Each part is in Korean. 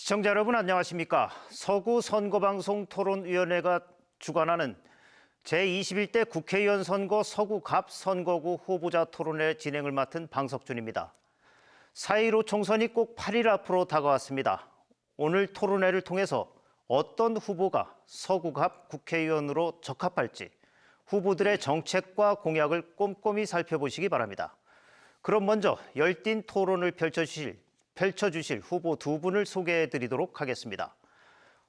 시청자 여러분 안녕하십니까? 서구 선거방송 토론위원회가 주관하는 제21대 국회의원 선거 서구갑 선거구 후보자 토론회 진행을 맡은 방석준입니다. 4.15 총선이 꼭 8일 앞으로 다가왔습니다. 오늘 토론회를 통해서 어떤 후보가 서구갑 국회의원으로 적합할지 후보들의 정책과 공약을 꼼꼼히 살펴보시기 바랍니다. 그럼 먼저 열띤 토론을 펼쳐주실 후보 두 분을 소개해드리도록 하겠습니다.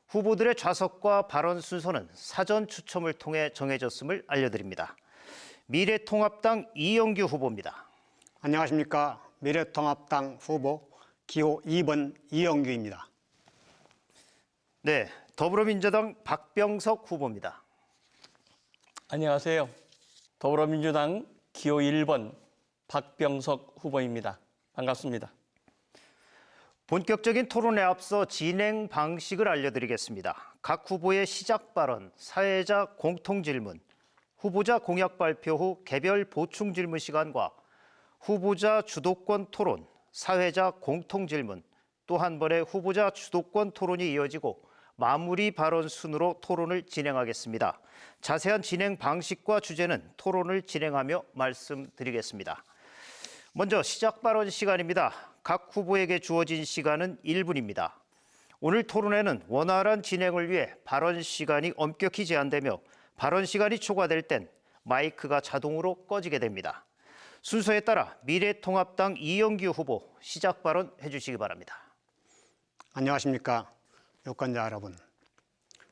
후보들의 좌석과 발언 순서는 사전 추첨을 통해 정해졌음을 알려드립니다. 미래통합당 이영규 후보입니다. 안녕하십니까. 미래통합당 후보 기호 2번 이영규입니다. 네, 더불어민주당 박병석 후보입니다. 안녕하세요. 더불어민주당 기호 1번 박병석 후보입니다. 반갑습니다. 본격적인 토론에 앞서 진행 방식을 알려드리겠습니다. 각 후보의 시작 발언, 사회자 공통 질문, 후보자 공약 발표 후 개별 보충 질문 시간과 후보자 주도권 토론, 사회자 공통 질문, 또 한 번의 후보자 주도권 토론이 이어지고 마무리 발언 순으로 토론을 진행하겠습니다. 자세한 진행 방식과 주제는 토론을 진행하며 말씀드리겠습니다. 먼저 시작 발언 시간입니다. 각 후보에게 주어진 시간은 1분입니다. 오늘 토론회는 원활한 진행을 위해 발언 시간이 엄격히 제한되며 발언 시간이 초과될 땐 마이크가 자동으로 꺼지게 됩니다. 순서에 따라 미래통합당 이영규 후보 시작 발언 해주시기 바랍니다. 안녕하십니까. 유권자 여러분.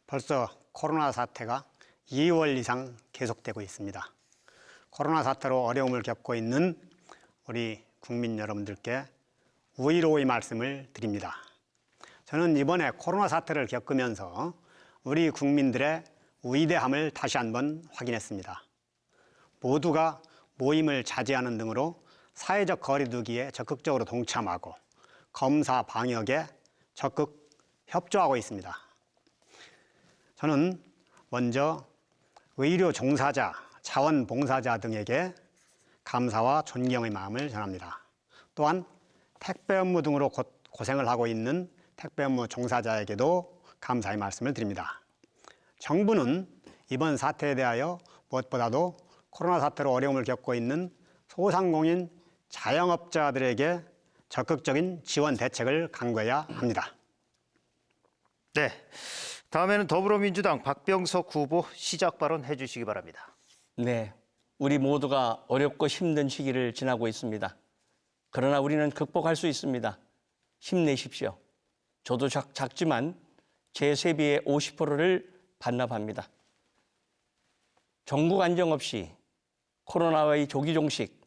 벌써 코로나 사태가 2월 이상 계속되고 있습니다. 코로나 사태로 어려움을 겪고 있는 우리 국민 여러분들께 위로의 말씀을 드립니다. 저는 이번에 코로나 사태를 겪으면서 우리 국민들의 위대함을 다시 한번 확인했습니다. 모두가 모임을 자제하는 등으로 사회적 거리 두기에 적극적으로 동참하고 검사 방역에 적극 협조하고 있습니다. 저는 먼저 의료 종사자, 자원봉사자 등에게 감사와 존경의 마음을 전합니다. 또한 택배 업무 등으로 고생을 하고 있는 택배 업무 종사자에게도 감사의 말씀을 드립니다. 정부는 이번 사태에 대하여 무엇보다도 코로나 사태로 어려움을 겪고 있는 소상공인 자영업자들에게 적극적인 지원 대책을 강구해야 합니다. 네, 다음에는 더불어민주당 박병석 후보 시작 발언 해주시기 바랍니다. 네, 우리 모두가 어렵고 힘든 시기를 지나고 있습니다. 그러나 우리는 극복할 수 있습니다. 힘내십시오. 저도 작지만 제 세비의 50%를 반납합니다. 전국 안정 없이 코로나와의 조기 종식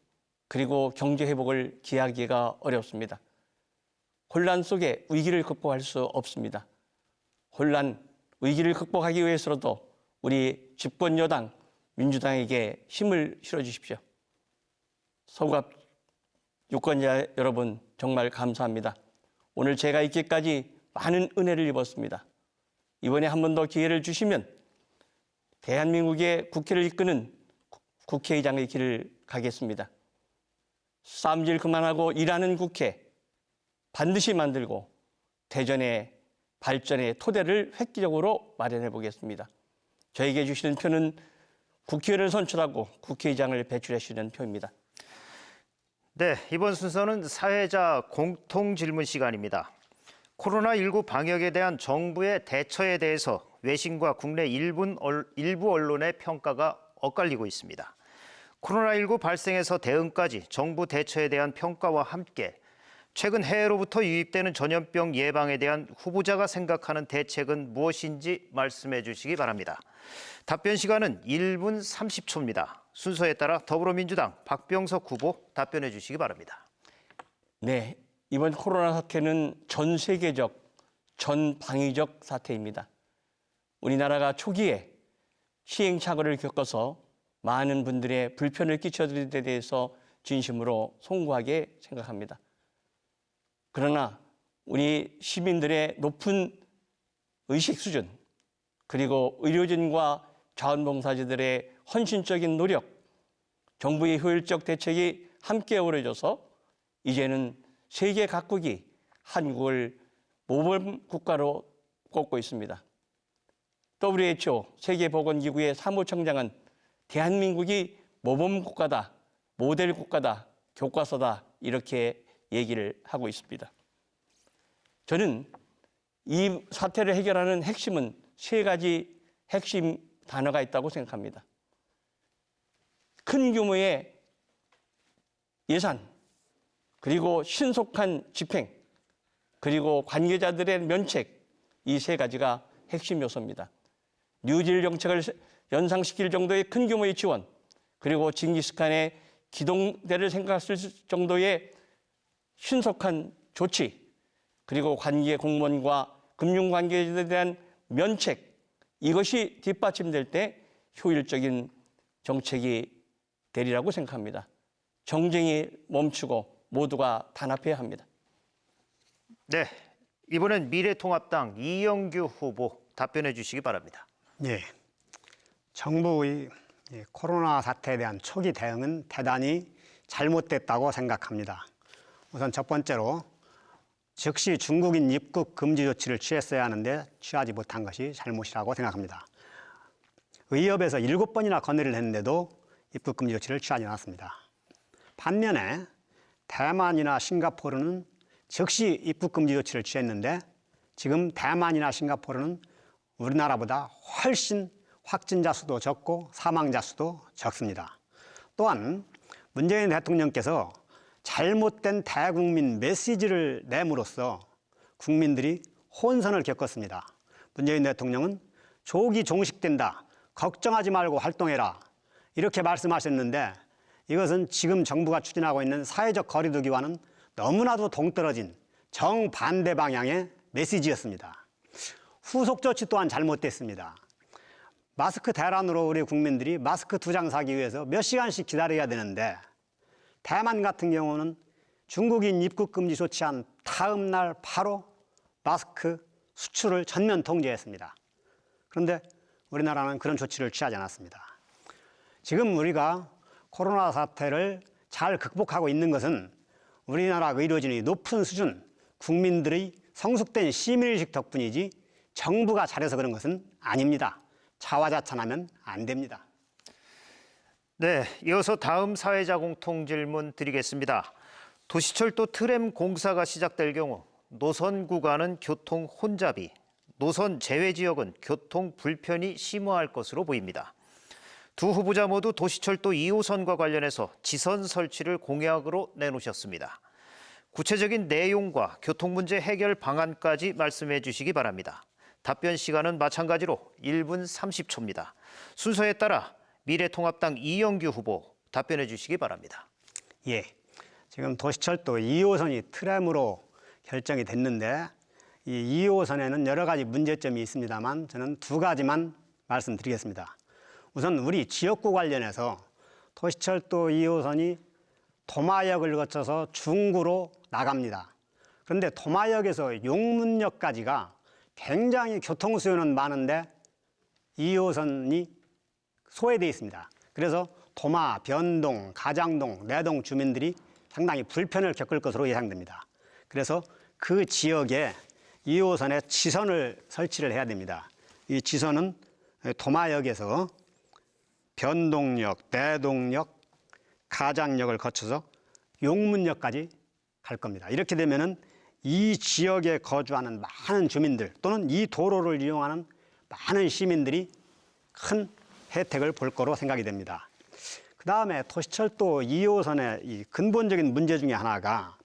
그리고 경제 회복을 기하기가 어렵습니다. 혼란 속에 위기를 극복할 수 없습니다. 혼란, 위기를 극복하기 위해서라도 우리 집권 여당 민주당에게 힘을 실어주십시오. 서구갑 유권자 여러분 정말 감사합니다. 오늘 제가 있기까지 많은 은혜를 입었습니다. 이번에 한 번 더 기회를 주시면 대한민국의 국회를 이끄는 국회의장의 길을 가겠습니다. 쌈질 그만하고 일하는 국회 반드시 만들고 대전의 발전의 토대를 획기적으로 마련해 보겠습니다. 저에게 주시는 표는 국회의원을 선출하고 국회의장을 배출해 주시는 표입니다. 네, 이번 순서는 사회자 공통 질문 시간입니다. 코로나19 방역에 대한 정부의 대처에 대해서 외신과 국내 일부 언론의 평가가 엇갈리고 있습니다. 코로나19 발생에서 대응까지 정부 대처에 대한 평가와 함께 최근 해외로부터 유입되는 전염병 예방에 대한 후보자가 생각하는 대책은 무엇인지 말씀해 주시기 바랍니다. 답변 시간은 1분 30초입니다. 순서에 따라 더불어민주당 박병석 후보 답변해 주시기 바랍니다. 네, 이번 코로나 사태는 전 세계적, 전 방위적 사태입니다. 우리나라가 초기에 시행착오를 겪어서 많은 분들의 불편을 끼쳐드린 데 대해서 진심으로 송구하게 생각합니다. 그러나 우리 시민들의 높은 의식 수준, 그리고 의료진과 자원봉사자들의 헌신적인 노력, 정부의 효율적 대책이 함께 어우러져서 이제는 세계 각국이 한국을 모범 국가로 꼽고 있습니다. WHO 세계보건기구의 사무총장은 대한민국이 모범 국가다, 모델 국가다, 교과서다 이렇게 얘기를 하고 있습니다. 저는 이 사태를 해결하는 핵심은 세 가지 핵심 단어가 있다고 생각합니다. 큰 규모의 예산, 그리고 신속한 집행, 그리고 관계자들의 면책, 이 세 가지가 핵심 요소입니다. 뉴딜 정책을 연상시킬 정도의 큰 규모의 지원, 그리고 징기스칸의 기동대를 생각했을 정도의 신속한 조치, 그리고 관계 공무원과 금융관계자들에 대한 면책, 이것이 뒷받침될 때 효율적인 정책이 되리라고 생각합니다. 정쟁이 멈추고 모두가 단합해야 합니다. 네, 이번엔 미래통합당 이영규 후보 답변해 주시기 바랍니다. 예, 정부의 코로나 사태에 대한 초기 대응은 대단히 잘못됐다고 생각합니다. 우선 첫 번째로 즉시 중국인 입국 금지 조치를 취했어야 하는데 취하지 못한 것이 잘못이라고 생각합니다. 의협에서 7번이나 건의를 했는데도 입국 금지 조치를 취하지 않았습니다. 반면에 대만이나 싱가포르는 즉시 입국 금지 조치를 취했는데 지금 대만이나 싱가포르는 우리나라보다 훨씬 확진자 수도 적고 사망자 수도 적습니다. 또한 문재인 대통령께서 잘못된 대국민 메시지를 내므로써 국민들이 혼선을 겪었습니다. 문재인 대통령은 조기 종식된다, 걱정하지 말고 활동해라 이렇게 말씀하셨는데 이것은 지금 정부가 추진하고 있는 사회적 거리두기와는 너무나도 동떨어진 정반대 방향의 메시지였습니다. 후속 조치 또한 잘못됐습니다. 마스크 대란으로 우리 국민들이 마스크 2장 사기 위해서 몇 시간씩 기다려야 되는데 대만 같은 경우는 중국인 입국 금지 조치한 다음 날 바로 마스크 수출을 전면 통제했습니다. 그런데 우리나라는 그런 조치를 취하지 않았습니다. 지금 우리가 코로나 사태를 잘 극복하고 있는 것은 우리나라 의료진의 높은 수준, 국민들의 성숙된 시민의식 덕분이지 정부가 잘해서 그런 것은 아닙니다. 자화자찬하면 안 됩니다. 네, 이어서 다음 사회자 공통 질문 드리겠습니다. 도시철도 트램 공사가 시작될 경우 노선 구간은 교통 혼잡이, 노선 제외 지역은 교통 불편이 심화할 것으로 보입니다. 두 후보자 모두 도시철도 2호선과 관련해서 지선 설치를 공약으로 내놓으셨습니다. 구체적인 내용과 교통 문제 해결 방안까지 말씀해 주시기 바랍니다. 답변 시간은 마찬가지로 1분 30초입니다. 순서에 따라 미래통합당 이영규 후보 답변해 주시기 바랍니다. 예, 지금 도시철도 2호선이 트램으로 결정이 됐는데 이 2호선에는 여러 가지 문제점이 있습니다만 저는 두 가지만 말씀드리겠습니다. 우선 우리 지역구 관련해서 도시철도 2호선이 도마역을 거쳐서 중구로 나갑니다. 그런데 도마역에서 용문역까지가 굉장히 교통수요는 많은데 2호선이 소외되어 있습니다. 그래서 도마, 변동, 가장동, 내동 주민들이 상당히 불편을 겪을 것으로 예상됩니다. 그래서 그 지역에 2호선에 지선을 설치를 해야 됩니다. 이 지선은 도마역에서 변동역, 내동역, 가장역을 거쳐서 용문역까지 갈 겁니다. 이렇게 되면은 이 지역에 거주하는 많은 주민들 또는 이 도로를 이용하는 많은 시민들이 큰 혜택을 볼 거로 생각이 됩니다. 그 다음에 도시철도 2호선의 이 근본적인 문제 중에 하나가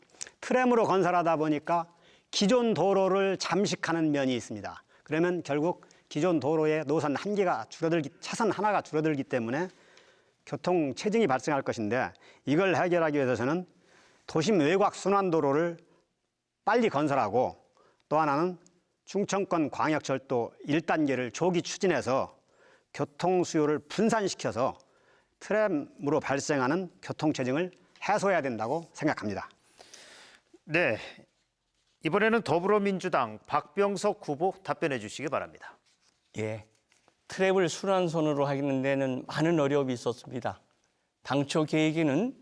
트램으로 건설하다 보니까 기존 도로를 잠식하는 면이 있습니다. 그러면 결국 기존 도로의 노선 한 개가 줄어들기, 차선 하나가 줄어들기 때문에 교통 체증이 발생할 것인데 이걸 해결하기 위해서는 도심 외곽 순환도로를 빨리 건설하고 또 하나는 충청권 광역철도 1단계를 조기 추진해서 교통 수요를 분산시켜서 트램으로 발생하는 교통 체증을 해소해야 된다고 생각합니다. 네, 이번에는 더불어민주당 박병석 후보 답변해 주시기 바랍니다. 예, 트램을 순환선으로 하는 데는 많은 어려움이 있었습니다. 당초 계획에는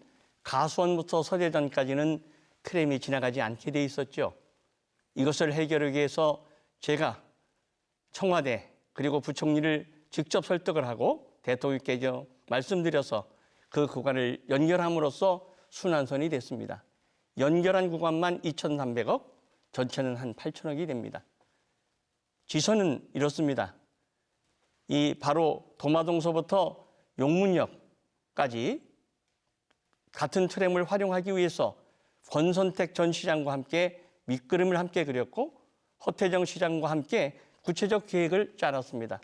가수원부터 서대전까지는 트램이 지나가지 않게 돼 있었죠. 이것을 해결하기 위해서 제가 청와대 그리고 부총리를 직접 설득을 하고 대통령께 말씀드려서 그 구간을 연결함으로써 순환선이 됐습니다. 연결한 구간만 2,300억, 전체는 한 8천억이 됩니다. 지선은 이렇습니다. 이 바로 도마동서부터 용문역까지 같은 트램을 활용하기 위해서 권선택 전 시장과 함께 밑그림을 함께 그렸고 허태정 시장과 함께 구체적 계획을 짜놨습니다.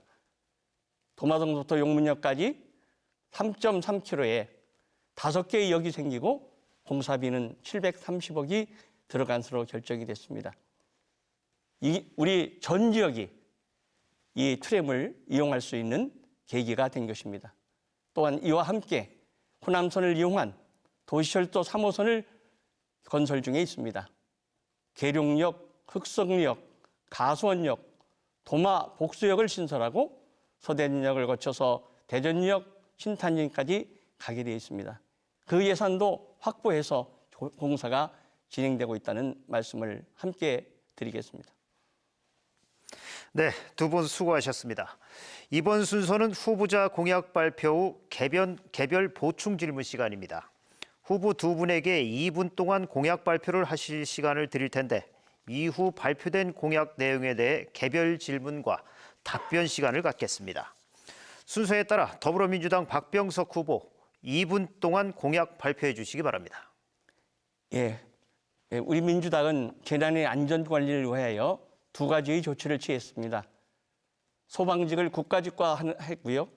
도마동서부터 용문역까지 3.3km에 5개의 역이 생기고 공사비는 730억이 들어간 것으로 결정이 됐습니다. 우리 전 지역이 이 트램을 이용할 수 있는 계기가 된 것입니다. 또한 이와 함께 호남선을 이용한 도시철도 3호선을 건설 중에 있습니다. 계룡역, 흑성역, 가수원역, 도마 복수역을 신설하고 서대문역을 거쳐서 대전역, 신탄진까지 가게 되어 있습니다. 그 예산도 확보해서 공사가 진행되고 있다는 말씀을 함께 드리겠습니다. 네, 두 분 수고하셨습니다. 이번 순서는 후보자 공약 발표 후 개별 보충 질문 시간입니다. 후보 두 분에게 2분 동안 공약 발표를 하실 시간을 드릴 텐데 이후 발표된 공약 내용에 대해 개별 질문과 답변 시간을 갖겠습니다. 순서에 따라 더불어민주당 박병석 후보 2분 동안 공약 발표해 주시기 바랍니다. 우리 민주당은 재난의 안전 관리를 위하여 2가지의 조치를 취했습니다. 소방직을 국가직화했고요.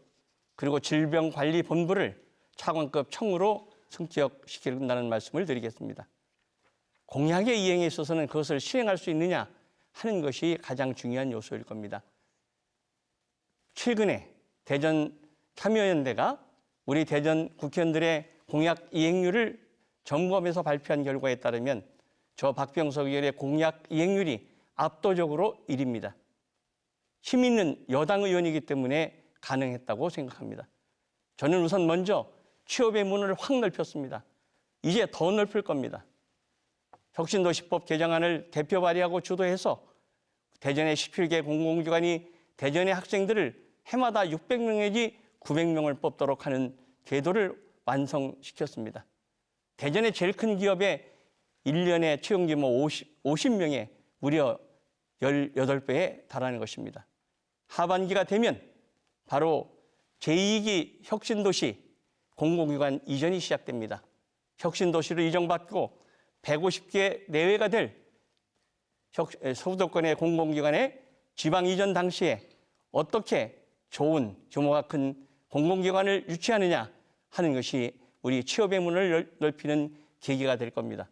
그리고 질병관리본부를 차관급 청으로 승격시킨다는 말씀을 드리겠습니다. 공약의 이행에 있어서는 그것을 실행할 수 있느냐 하는 것이 가장 중요한 요소일 겁니다. 최근에 대전 참여연대가 우리 대전 국회의원들의 공약 이행률을 점검해서 발표한 결과에 따르면 저 박병석 의원의 공약 이행률이 압도적으로 1위입니다. 힘 있는 여당 의원이기 때문에 가능했다고 생각합니다. 저는 우선 먼저 취업의 문을 확 넓혔습니다. 이제 더 넓힐 겁니다. 혁신도시법 개정안을 대표 발의하고 주도해서 대전의 17개 공공기관이 대전의 학생들을 해마다 600명 내지 900명을 뽑도록 하는 제도를 완성시켰습니다. 대전의 제일 큰 기업의 1년의 채용 규모 50명에 무려 18배에 달하는 것입니다. 하반기가 되면 바로 제2기 혁신도시 공공기관 이전이 시작됩니다. 혁신도시로 이전받고 150개 내외가 될 수도권의 공공기관의 지방 이전 당시에 어떻게 좋은 규모가 큰 공공기관을 유치하느냐 하는 것이 우리 취업의 문을 넓히는 계기가 될 겁니다.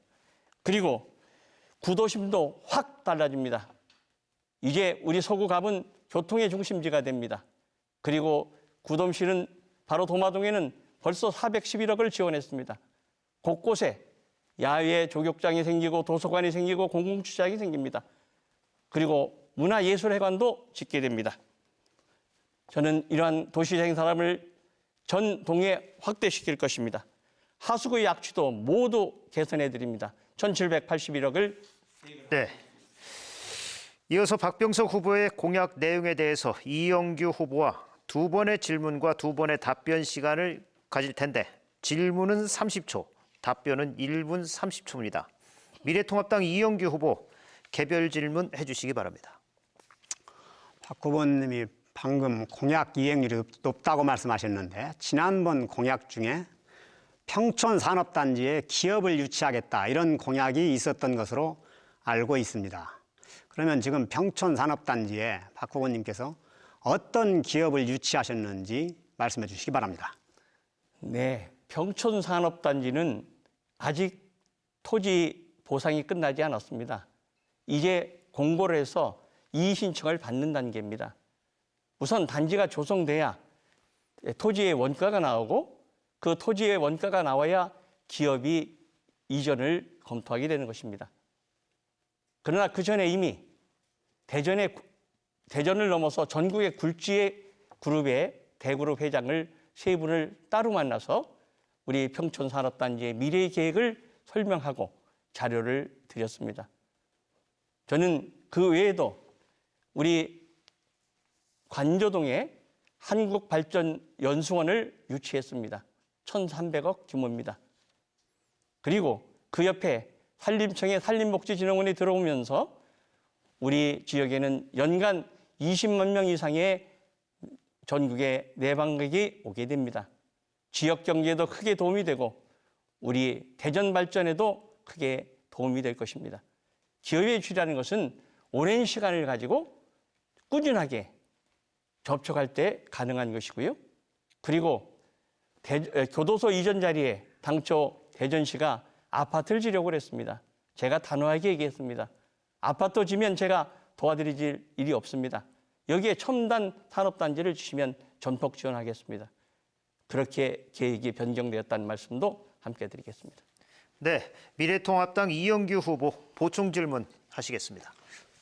그리고 구도심도 확 달라집니다. 이제 우리 서구갑은 교통의 중심지가 됩니다. 그리고 구돔시는 바로 도마동에는 벌써 411억을 지원했습니다. 곳곳에 야외 조격장이 생기고 도서관이 생기고 공공주차장이 생깁니다. 그리고 문화예술회관도 짓게 됩니다. 저는 이러한 도시재생 사업을 전 동에 확대시킬 것입니다. 하수구의 약취도 모두 개선해 드립니다. 1,781억을. 네. 이어서 박병석 후보의 공약 내용에 대해서 이영규 후보와 2번의 질문과 2번의 답변 시간을 가질 텐데 질문은 30초, 답변은 1분 30초입니다. 미래통합당 이영규 후보 개별 질문 해주시기 바랍니다. 박 후보님이 방금 공약 이행률이 높다고 말씀하셨는데 지난번 공약 중에 평촌산업단지에 기업을 유치하겠다 이런 공약이 있었던 것으로 알고 있습니다. 그러면 지금 평촌산업단지에 박 후보님께서 어떤 기업을 유치하셨는지 말씀해 주시기 바랍니다. 네, 평촌산업단지는 아직 토지 보상이 끝나지 않았습니다. 이제 공고를 해서 이의 신청을 받는 단계입니다. 우선 단지가 조성돼야 토지의 원가가 나오고 그 토지의 원가가 나와야 기업이 이전을 검토하게 되는 것입니다. 그러나 그 전에 이미 대전을 넘어서 전국의 굴지의 그룹의 대그룹 회장을 3분을 따로 만나서 우리 평촌산업단지의 미래 계획을 설명하고 자료를 드렸습니다. 저는 그 외에도 우리 관저동에 한국발전연수원을 유치했습니다. 1,300억 규모입니다. 그리고 그 옆에 산림청의 산림복지진흥원이 들어오면서 우리 지역에는 연간 20만 명 이상의 전국의 내방객이 오게 됩니다. 지역 경제에도 크게 도움이 되고 우리 대전 발전에도 크게 도움이 될 것입니다. 기업의 유치라는 것은 오랜 시간을 가지고 꾸준하게 접촉할 때 가능한 것이고요. 그리고 교도소 이전 자리에 당초 대전시가 아파트를 지려고 했습니다. 제가 단호하게 얘기했습니다. 아파트 지면 제가 도와드릴 일이 없습니다. 여기에 첨단 산업단지를 주시면 전폭 지원하겠습니다. 그렇게 계획이 변경되었다는 말씀도 함께 드리겠습니다. 네, 미래통합당 이영규 후보 보충 질문 하시겠습니다.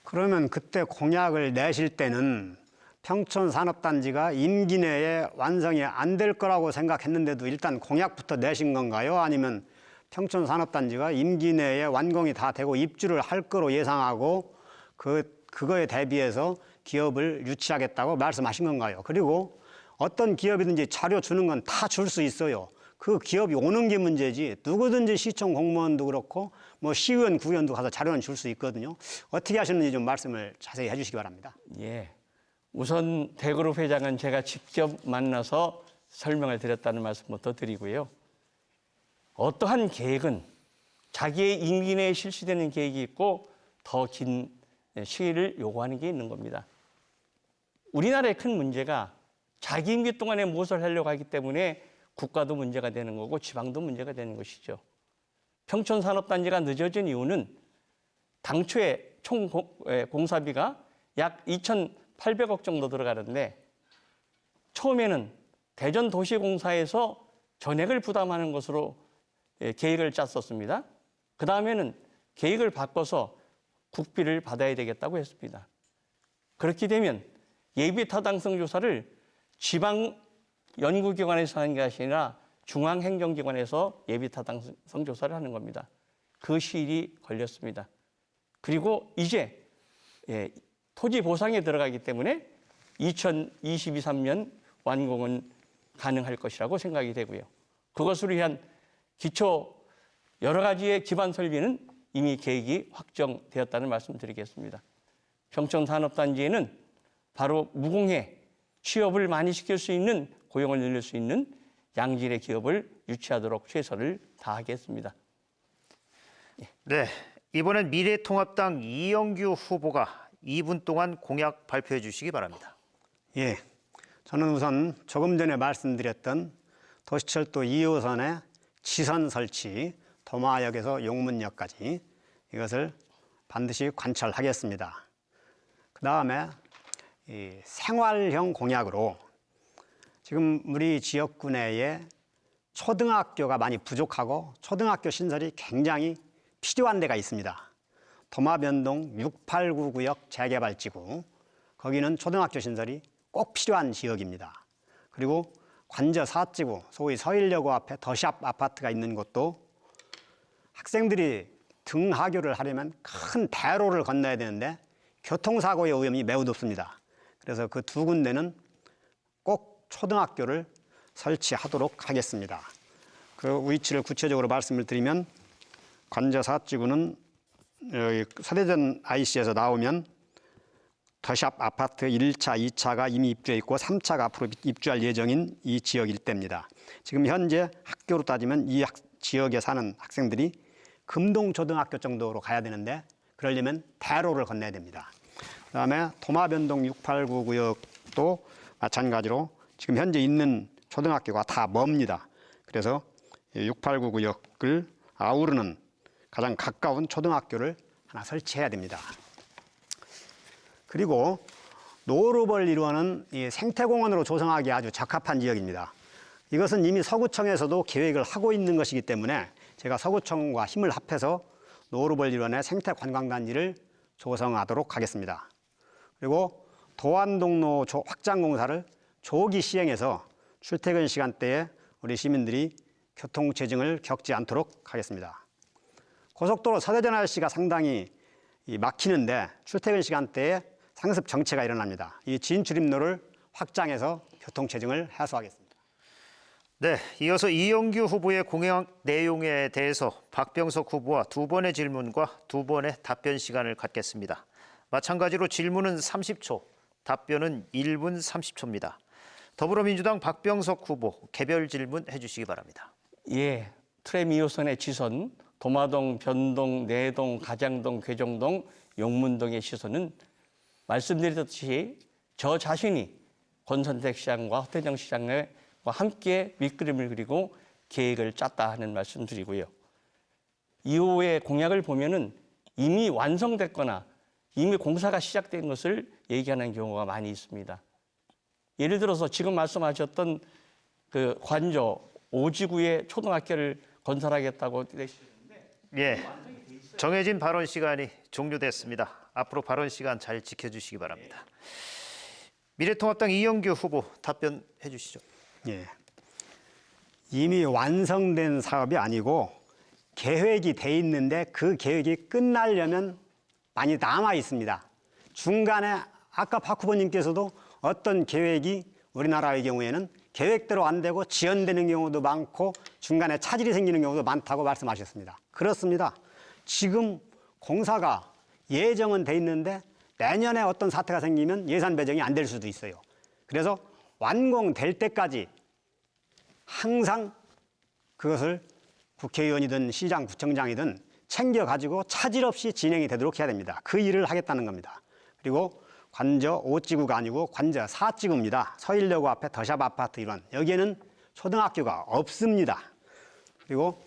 그러면 그때 공약을 내실 때는 평촌 산업단지가 임기 내에 완성이 안 될 거라고 생각했는데도 일단 공약부터 내신 건가요? 아니면 평촌 산업단지가 임기 내에 완공이 다 되고 입주를 할 거로 예상하고 그거에 대비해서 기업을 유치하겠다고 말씀하신 건가요? 그리고 어떤 기업이든지 자료 주는 건 다 줄 수 있어요. 그 기업이 오는 게 문제지 누구든지 시청 공무원도 그렇고 뭐 시의원, 구의원도 가서 자료는 줄 수 있거든요. 어떻게 하셨는지 좀 말씀을 자세히 해주시기 바랍니다. 예, 우선 대그룹 회장은 제가 직접 만나서 설명을 드렸다는 말씀부터 드리고요. 어떠한 계획은 자기의 임기 내에 실시되는 계획이 있고 더 긴 시기를 요구하는 게 있는 겁니다. 우리나라의 큰 문제가 자기 임기 동안에 무엇을 하려고 하기 때문에 국가도 문제가 되는 거고 지방도 문제가 되는 것이죠. 평촌산업단지가 늦어진 이유는 당초에 총 공사비가 약 2,800억 정도 들어가는데 처음에는 대전도시공사에서 전액을 부담하는 것으로 계획을 짰었습니다. 그 다음에는 계획을 바꿔서 국비를 받아야 되겠다고 했습니다. 그렇게 되면 예비타당성 조사를 지방 연구기관에서 하는 것이 아니라 중앙행정기관에서 예비타당성 조사를 하는 겁니다. 그 시일이 걸렸습니다. 그리고 이제 토지 보상에 들어가기 때문에 2022-23년 완공은 가능할 것이라고 생각이 되고요. 그것을 위한 기초 여러 가지의 기반 설비는 이미 계획이 확정되었다는 말씀 드리겠습니다. 평촌산업단지에는 바로 무공해 취업을 많이 시킬 수 있는 고용을 늘릴 수 있는 양질의 기업을 유치하도록 최선을 다하겠습니다. 네, 이번엔 미래통합당 이영규 후보가 2분 동안 공약 발표해 주시기 바랍니다. 예, 저는 우선 조금 전에 말씀드렸던 도시철도 2호선의 지선 설치, 도마역에서 용문역까지 이것을 반드시 관철하겠습니다. 그 다음에 생활형 공약으로 지금 우리 지역구 내에 초등학교가 많이 부족하고 초등학교 신설이 굉장히 필요한 데가 있습니다. 도마변동 689구역 재개발지구, 거기는 초등학교 신설이 꼭 필요한 지역입니다. 그리고 관저 4지구, 소위 서일여고 앞에 더샵 아파트가 있는 곳도 학생들이 등하교를 하려면 큰 대로를 건너야 되는데 교통사고의 위험이 매우 높습니다. 그래서 그 두 군데는 꼭 초등학교를 설치하도록 하겠습니다. 그 위치를 구체적으로 말씀을 드리면 관저 4지구는 서대전 IC에서 나오면 더샵 아파트 1차, 2차가 이미 입주해 있고 3차가 앞으로 입주할 예정인 이 지역 일대입니다. 지금 현재 학교로 따지면 이 지역에 사는 학생들이 금동초등학교 정도로 가야 되는데 그러려면 대로를 건너야 됩니다. 그다음에 도마변동 689구역도 마찬가지로 지금 현재 있는 초등학교가 다 멉니다. 그래서 689구역을 아우르는 가장 가까운 초등학교를 하나 설치해야 됩니다. 그리고 노루벌 일원은 이 생태공원으로 조성하기 아주 적합한 지역입니다. 이것은 이미 서구청에서도 계획을 하고 있는 것이기 때문에 제가 서구청과 힘을 합해서 노루벌 일원의 생태관광단지를 조성하도록 하겠습니다. 그리고 도안동로 확장 공사를 조기 시행해서 출퇴근 시간대에 우리 시민들이 교통체증을 겪지 않도록 하겠습니다. 고속도로 서대전 IC가 상당히 이 막히는데 출퇴근 시간대에 상습 정체가 일어납니다. 이 진출입로를 확장해서 교통체증을 해소하겠습니다. 네, 이어서 이영규 후보의 공약 내용에 대해서 박병석 후보와 두 번의 질문과 두 번의 답변 시간을 갖겠습니다. 마찬가지로 질문은 30초, 답변은 1분 30초입니다. 더불어민주당 박병석 후보 개별 질문 해주시기 바랍니다. 예, 트램 2호선의 지선, 도마동, 변동, 내동, 가장동, 괴정동, 용문동의 시선은 말씀드렸듯이 저 자신이 권선택 시장과 허태정 시장과 함께 밑그림을 그리고 계획을 짰다 하는 말씀드리고요. 이후의 공약을 보면은 이미 완성됐거나 이미 공사가 시작된 것을 얘기하는 경우가 많이 있습니다. 예를 들어서 지금 말씀하셨던 그 관저 오지구의 초등학교를 건설하겠다고 내시는데 예, 정해진 발언 시간이 종료됐습니다. 앞으로 발언 시간 잘 지켜주시기 바랍니다. 미래통합당 이영규 후보 답변해 주시죠. 예. 이미 완성된 사업이 아니고 계획이 돼 있는데 그 계획이 끝나려면 많이 남아 있습니다. 중간에 아까 박 후보님께서도 어떤 계획이 우리나라의 경우에는 계획대로 안 되고 지연되는 경우도 많고 중간에 차질이 생기는 경우도 많다고 말씀하셨습니다. 그렇습니다. 지금 공사가 예정은 돼 있는데 내년에 어떤 사태가 생기면 예산 배정이 안 될 수도 있어요. 그래서 완공될 때까지 항상 그것을 국회의원이든 시장, 구청장이든 챙겨가지고 차질 없이 진행이 되도록 해야 됩니다. 그 일을 하겠다는 겁니다. 그리고 관저 5지구가 아니고 관저 4지구입니다. 서일여고 앞에 더샵 아파트 일원. 여기에는 초등학교가 없습니다. 그리고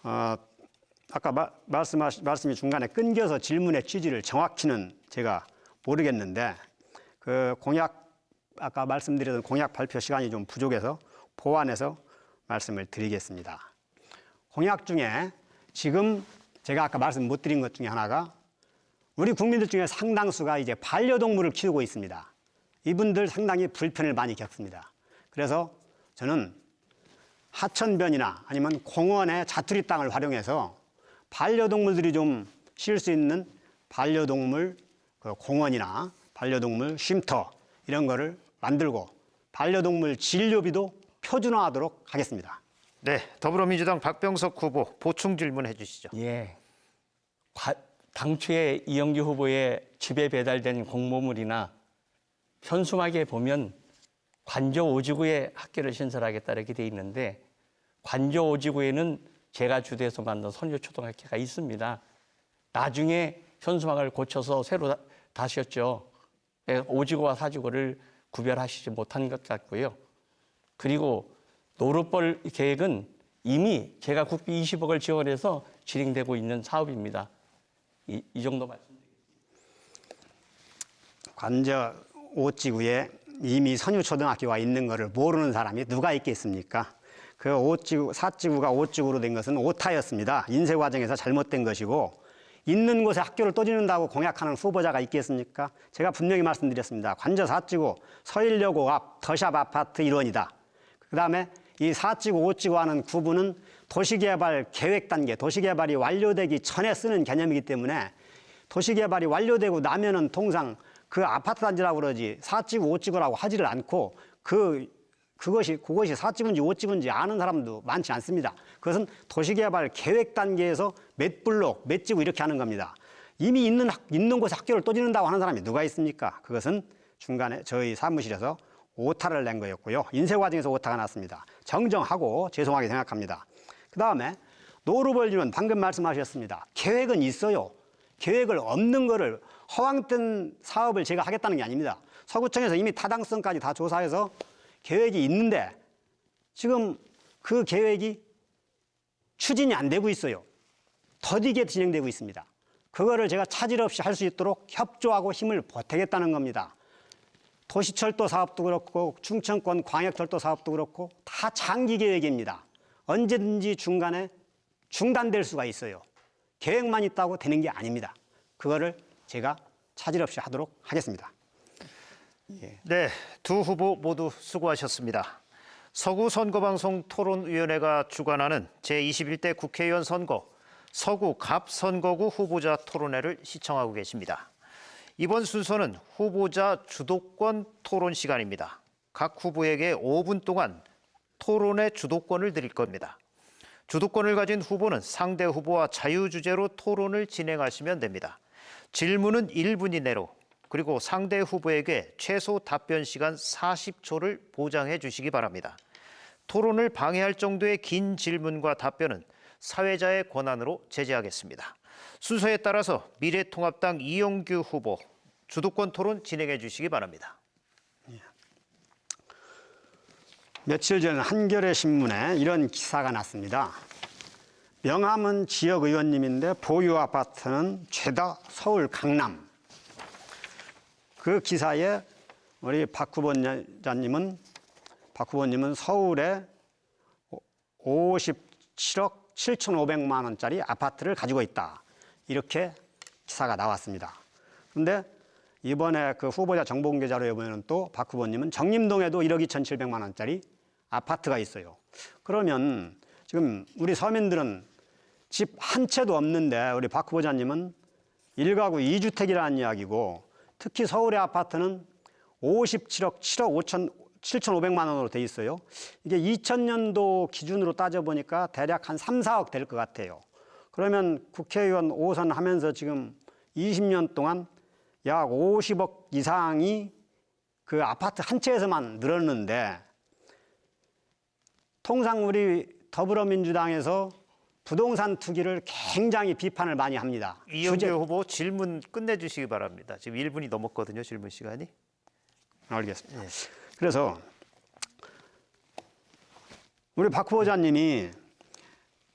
아까 말씀이 중간에 끊겨서 질문의 취지를 정확히는 제가 모르겠는데 그 공약 아까 말씀드렸던 공약 발표 시간이 좀 부족해서 보완해서 말씀을 드리겠습니다. 공약 중에 지금 제가 아까 말씀 못 드린 것 중에 하나가 우리 국민들 중에 상당수가 이제 반려동물을 키우고 있습니다. 이분들 상당히 불편을 많이 겪습니다. 그래서 저는 하천변이나 아니면 공원의 자투리 땅을 활용해서 반려동물들이 좀 쉴 수 있는 반려동물 공원이나 반려동물 쉼터 이런 거를 만들고 반려동물 진료비도 표준화하도록 하겠습니다. 네, 더불어민주당 박병석 후보 보충 질문해 주시죠. 예, 당초에 이영규 후보의 집에 배달된 공모물이나 현수막에 보면 관저 5지구에 학교를 신설하겠다 이렇게 돼 있는데 관저 5지구에는 제가 주도해서 만든 선교초등학교가 있습니다. 나중에 현수막을 고쳐서 새로 다셨죠. 5지구와 4지구를 구별하시지 못한 것 같고요. 그리고 노루벌 계획은 이미 제가 국비 20억을 지원해서 진행되고 있는 사업입니다. 이 정도 말씀드리겠습니다. 관저 5지구에 이미 선유초등학교가 있는 것을 모르는 사람이 누가 있겠습니까? 그 5지구, 4지구가 5지구로 된 것은 오타였습니다. 인쇄 과정에서 잘못된 것이고 있는 곳에 학교를 또 짓는다고 공약하는 후보자가 있겠습니까? 제가 분명히 말씀드렸습니다. 관저 4지구 서일여고 앞 더샵 아파트 일원이다. 그다음에 이 4지구, 5지구 하는 구분은 도시개발 계획 단계, 도시개발이 완료되기 전에 쓰는 개념이기 때문에 도시개발이 완료되고 나면은 통상 그 아파트 단지라고 그러지 4지구, 5지구라고 하지를 않고 그것이 4지구인지 5지구인지 아는 사람도 많지 않습니다. 그것은 도시개발 계획 단계에서 몇 블록, 몇 지구 이렇게 하는 겁니다. 이미 있는 곳에 학교를 또 짓는다고 하는 사람이 누가 있습니까? 그것은 중간에 저희 사무실에서 오타를 낸 거였고요. 인쇄 과정에서 오타가 났습니다. 정정하고 죄송하게 생각합니다. 그다음에 노루벌님은 방금 말씀하셨습니다. 계획은 있어요. 계획을 없는 거를 허황된 사업을 제가 하겠다는 게 아닙니다. 서구청에서 이미 타당성까지 다 조사해서 계획이 있는데 지금 그 계획이 추진이 안 되고 있어요. 더디게 진행되고 있습니다. 그거를 제가 차질 없이 할 수 있도록 협조하고 힘을 보태겠다는 겁니다. 도시철도 사업도 그렇고 충청권 광역철도 사업도 그렇고 다 장기 계획입니다. 언제든지 중간에 중단될 수가 있어요. 계획만 있다고 되는 게 아닙니다. 그거를 제가 차질 없이 하도록 하겠습니다. 네, 두 후보 모두 수고하셨습니다. 서구 선거방송 토론위원회가 주관하는 제21대 국회의원 선거 서구 갑선거구 후보자 토론회를 시청하고 계십니다. 이번 순서는 후보자 주도권 토론 시간입니다. 각 후보에게 5분 동안 토론의 주도권을 드릴 겁니다. 주도권을 가진 후보는 상대 후보와 자유주제로 토론을 진행하시면 됩니다. 질문은 1분 이내로, 그리고 상대 후보에게 최소 답변 시간 40초를 보장해 주시기 바랍니다. 토론을 방해할 정도의 긴 질문과 답변은 사회자의 권한으로 제재하겠습니다. 순서에 따라서 미래통합당 이영규 후보 주도권 토론 진행해 주시기 바랍니다. 며칠 전 한겨레 신문에 이런 기사가 났습니다. 명함은 지역 의원님인데 보유 아파트는 죄다 서울 강남. 그 기사에 우리 박 후보자님은 서울에 57억 7,500만 원짜리 아파트를 가지고 있다. 이렇게 기사가 나왔습니다. 그런데 이번에 그 후보자 정보공개 자료에 보면 또 박 후보님은 정림동에도 1억 2,700만 원짜리 아파트가 있어요. 그러면 지금 우리 서민들은 집 한 채도 없는데 우리 박 후보자님은 1가구 2주택이라는 이야기고, 특히 서울의 아파트는 57억 7,500만 원으로 돼 있어요. 이게 2000년도 기준으로 따져보니까 대략 한 3, 4억 될 것 같아요. 그러면 국회의원 5선 하면서 지금 20년 동안 약 50억 이상이 그 아파트 한 채에서만 늘었는데, 통상 우리 더불어민주당에서 부동산 투기를 굉장히 비판을 많이 합니다. 이영규 후보 질문 끝내주시기 바랍니다. 지금 1분이 넘었거든요, 질문 시간이. 알겠습니다. 그래서 우리 박 후보자님이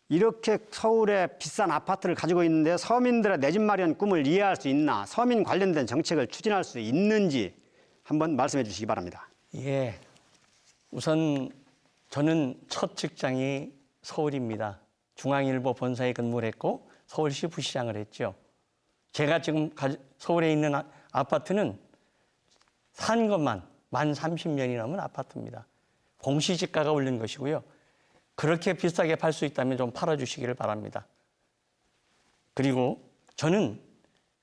이렇게 서울에 비싼 아파트를 가지고 있는데 서민들의 내 집 마련 꿈을 이해할 수 있나, 서민 관련된 정책을 추진할 수 있는지 한번 말씀해 주시기 바랍니다. 예. 우선 저는 첫 직장이 서울입니다. 중앙일보 본사에 근무를 했고 서울시 부시장을 했죠. 제가 지금 서울에 있는 아파트는 산 것만 만 30년이 넘은 아파트입니다. 공시지가가 올린 것이고요. 그렇게 비싸게 팔 수 있다면 좀 팔아주시기를 바랍니다. 그리고 저는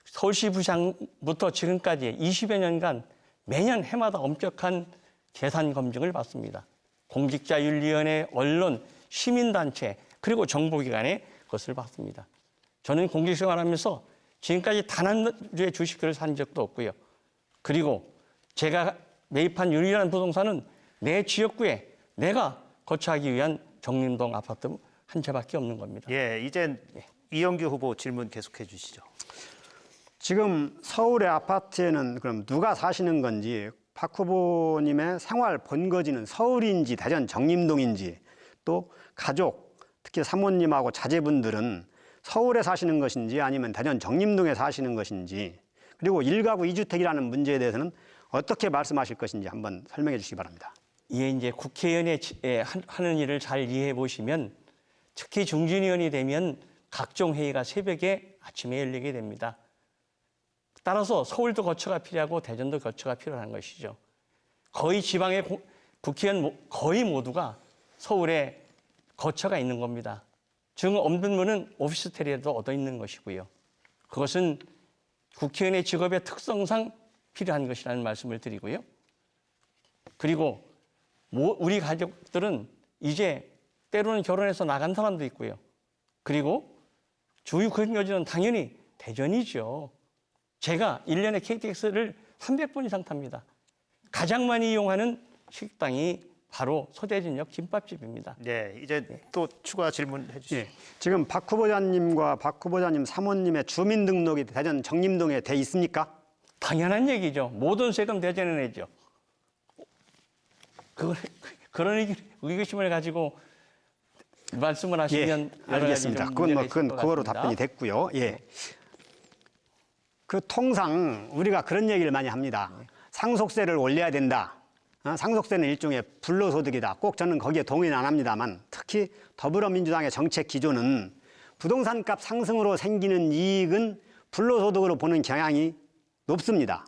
서울시 부시장부터 지금까지 20여 년간 매년 해마다 엄격한 계산 검증을 받습니다. 공직자윤리위원회, 언론, 시민단체, 그리고 정보기관의 것을 받습니다. 저는 공직생활하면서 지금까지 단 한 주의 주식을 산 적도 없고요. 그리고 제가 매입한 유일한 부동산은 내 지역구에 내가 거처하기 위한 정림동 아파트 한 채밖에 없는 겁니다. 예, 이젠 이영규 후보 질문 계속해 주시죠. 지금 서울의 아파트에는 그럼 누가 사시는 건지, 박 후보님의 생활 본거지는 서울인지 대전 정림동인지, 또 가족, 특히 사모님하고 자제분들은 서울에 사시는 것인지 아니면 대전 정림동에 사시는 것인지, 그리고 1가구 2주택이라는 문제에 대해서는 어떻게 말씀하실 것인지 한번 설명해 주시기 바랍니다. 이게 이제 국회의원이 하는 일을 잘 이해해 보시면, 특히 중진위원이 되면 각종 회의가 새벽에 아침에 열리게 됩니다. 따라서 서울도 거처가 필요하고 대전도 거처가 필요한 것이죠. 거의 지방의 국회의원 거의 모두가 서울에 거처가 있는 겁니다. 즉 없는 분은 오피스텔이라도 얻어 있는 것이고요. 그것은 국회의원의 직업의 특성상 필요한 것이라는 말씀을 드리고요. 그리고 우리 가족들은 이제 때로는 결혼해서 나간 사람도 있고요. 그리고 주요 근거지는 당연히 대전이죠. 제가 1년에 KTX를 300번 이상 탑니다. 가장 많이 이용하는 식당이 바로 서대진역 김밥집입니다. 네, 이제 또 추가 질문해 주시죠. 예, 지금 박 후보자님과 박 후보자님 사모님의 주민등록이 대전 정림동에 돼 있습니까? 당연한 얘기죠. 모든 세금 대전에 내죠. 그런 의구심을 가지고 말씀을 하시면 예, 알겠습니다. 그건 그거로 답변이 됐고요. 예. 그 통상 우리가 그런 얘기를 많이 합니다. 상속세를 올려야 된다. 상속세는 일종의 불로소득이다. 꼭 저는 거기에 동의는 안 합니다만, 특히 더불어민주당의 정책 기조는 부동산값 상승으로 생기는 이익은 불로소득으로 보는 경향이 높습니다.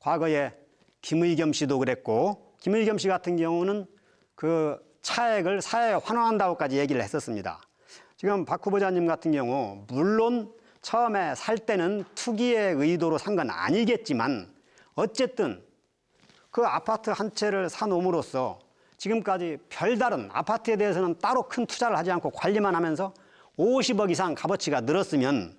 과거에 김의겸 씨도 그랬고, 김의겸 씨 같은 경우는 그 차액을 사회에 환원한다고까지 얘기를 했었습니다. 지금 박 후보자님 같은 경우 물론 처음에 살 때는 투기의 의도로 산 건 아니겠지만 어쨌든 그 아파트 한 채를 사놓음으로써 지금까지 별다른 아파트에 대해서는 따로 큰 투자를 하지 않고 관리만 하면서 50억 이상 값어치가 늘었으면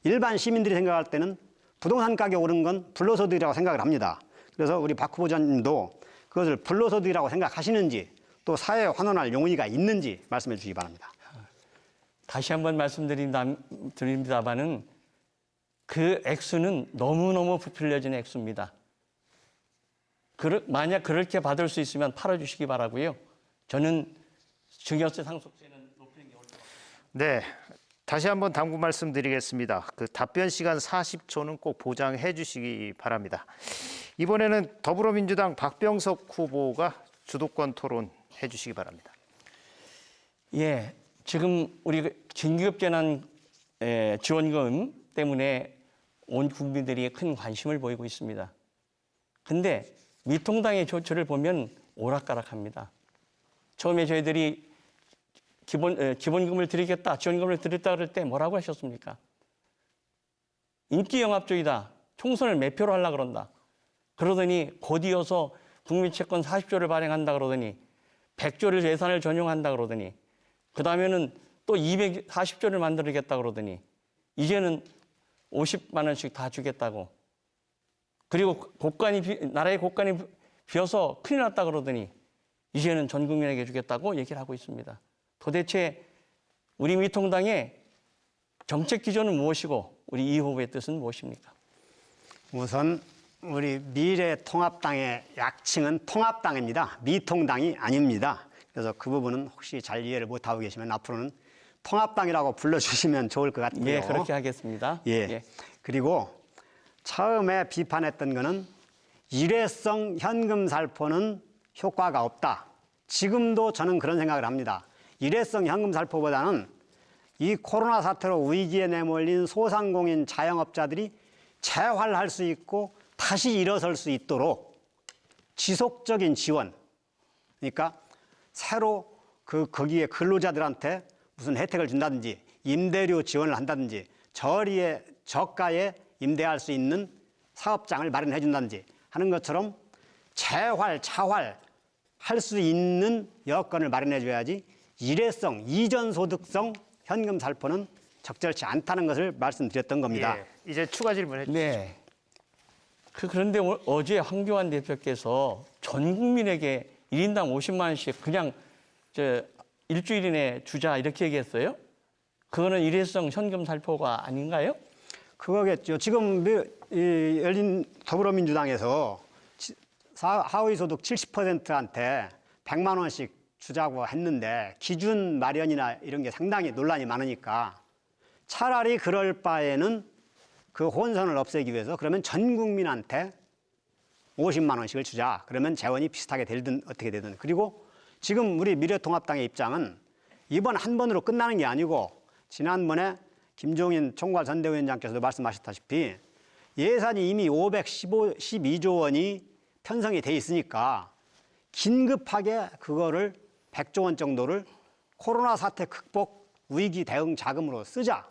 일반 시민들이 생각할 때는 부동산 가격 오른 건 불로소득이라고 생각을 합니다. 그래서 우리 박 후보자님도 그것을 불로소득이라고 생각하시는지 또 사회에 환원할 용의가 있는지 말씀해 주시기 바랍니다. 다시 한번 말씀드립니다만은 그 액수는 너무너무 부풀려진 액수입니다. 만약 그렇게 받을 수 있으면 팔아주시기 바라고요. 저는 증여세 상속세는 높이는 게 옳다. 네, 다시 한번 당부 말씀드리겠습니다. 그 답변 시간 40초는 꼭 보장해 주시기 바랍니다. 이번에는 더불어민주당 박병석 후보가 주도권 토론해 주시기 바랍니다. 예, 지금 우리 긴급재난 지원금 때문에 온 국민들이 큰 관심을 보이고 있습니다. 근데 미통당의 조처를 보면 오락가락합니다. 처음에 저희들이 기본금을 드리겠다, 지원금을 드렸다 그럴 때 뭐라고 하셨습니까? 인기영합주의다. 총선을 매표로 하려고 그런다. 그러더니 곧 이어서 국민채권 40조를 발행한다 그러더니 100조를 예산을 전용한다 그러더니 그 다음에는 또 240조를 만들겠다 그러더니 이제는 50만 원씩 다 주겠다고. 그리고 나라의 곳간이 비어서 큰일 났다 그러더니 이제는 전 국민에게 주겠다고 얘기를 하고 있습니다. 도대체 우리 미통당의 정책 기조는 무엇이고 우리 이 후보의 뜻은 무엇입니까? 우선 우리 미래통합당의 약칭은 통합당입니다. 미통당이 아닙니다. 그래서 그 부분은 혹시 잘 이해를 못하고 계시면 앞으로는 통합당이라고 불러주시면 좋을 것 같고요. 예, 그렇게 하겠습니다. 예. 그리고 처음에 비판했던 거는 일회성 현금 살포는 효과가 없다. 지금도 저는 그런 생각을 합니다. 일회성 현금 살포보다는 이 코로나 사태로 위기에 내몰린 소상공인 자영업자들이 재활할 수 있고 다시 일어설 수 있도록 지속적인 지원, 그러니까 새로 거기에 근로자들한테 무슨 혜택을 준다든지 임대료 지원을 한다든지 저가에 임대할 수 있는 사업장을 마련해 준다든지 하는 것처럼 재활, 차활 할 수 있는 여건을 마련해 줘야지 일회성, 이전소득성 현금 살포는 적절치 않다는 것을 말씀드렸던 겁니다. 예, 이제 추가 질문해 주시죠. 네. 그런데 어제 황교안 대표께서 전 국민에게 1인당 50만 원씩 그냥 일주일 이내에 주자 이렇게 얘기했어요? 그거는 일회성 현금 살포가 아닌가요? 그거겠죠. 지금 열린 더불어민주당에서 하위소득 70%한테 100만 원씩 주자고 했는데 기준 마련이나 이런 게 상당히 논란이 많으니까 차라리 그럴 바에는 그 혼선을 없애기 위해서 그러면 전 국민한테 50만 원씩을 주자. 그러면 재원이 비슷하게 되든 어떻게 되든. 그리고 지금 우리 미래통합당의 입장은 이번 한 번으로 끝나는 게 아니고 지난번에 김종인 총괄 선대위원장께서도 말씀하셨다시피 예산이 이미 512조 원이 편성이 돼 있으니까 긴급하게 그거를 100조 원 정도를 코로나 사태 극복 위기 대응 자금으로 쓰자.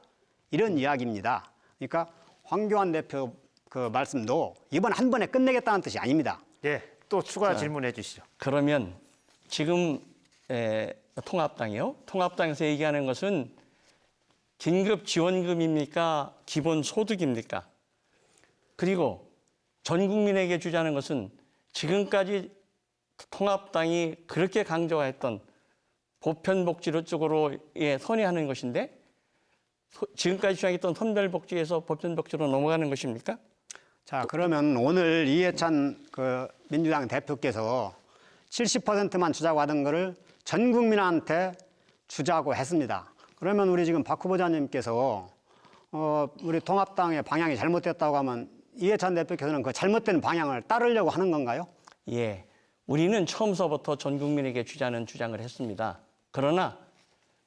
이런 이야기입니다. 그러니까 황교안 대표 그 말씀도 이번 한 번에 끝내겠다는 뜻이 아닙니다. 예, 또 추가 질문해 주시죠. 그러면 지금 통합당이요? 통합당에서 얘기하는 것은 긴급 지원금입니까? 기본 소득입니까? 그리고 전 국민에게 주자는 것은 지금까지 통합당이 그렇게 강조했던 보편복지 쪽으로 선회하는 것인데 지금까지 주장했던 선별복지에서 보편복지로 넘어가는 것입니까? 자, 그러면 오늘 이해찬 민주당 대표께서 70%만 주자고 하던 거를 전 국민한테 주자고 했습니다. 그러면 우리 지금 박 후보자님께서 우리 통합당의 방향이 잘못됐다고 하면 이해찬 대표께서는 그 잘못된 방향을 따르려고 하는 건가요? 예, 우리는 처음서부터 전 국민에게 주자는 주장을 했습니다. 그러나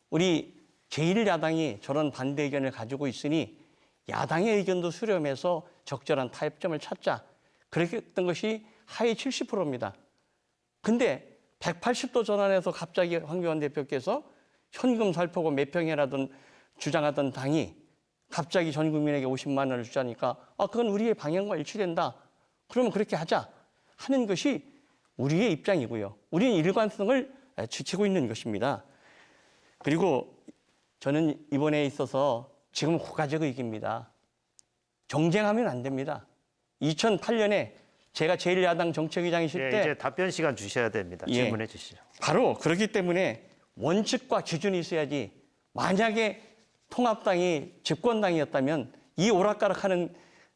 우리 제1야당이 저런 반대 의견을 가지고 있으니 야당의 의견도 수렴해서 적절한 타협점을 찾자. 그렇게 했던 것이 하위 70%입니다. 근데 180도 전환해서 갑자기 황교안 대표께서 현금 살포고 몇 평이라든 주장하던 당이 갑자기 전 국민에게 50만 원을 주자니까 그건 우리의 방향과 일치된다. 그러면 그렇게 하자 하는 것이 우리의 입장이고요. 우리는 일관성을 지키고 있는 것입니다. 그리고 저는 이번에 있어서 지금 국가적 의기입니다. 경쟁하면 안 됩니다. 2008년에 제가 제1야당 정책위장이실 때 이제 답변 시간 주셔야 됩니다. 질문해 주시죠. 바로 그렇기 때문에 원칙과 기준이 있어야지 만약에 통합당이 집권당이었다면 이 오락가락하는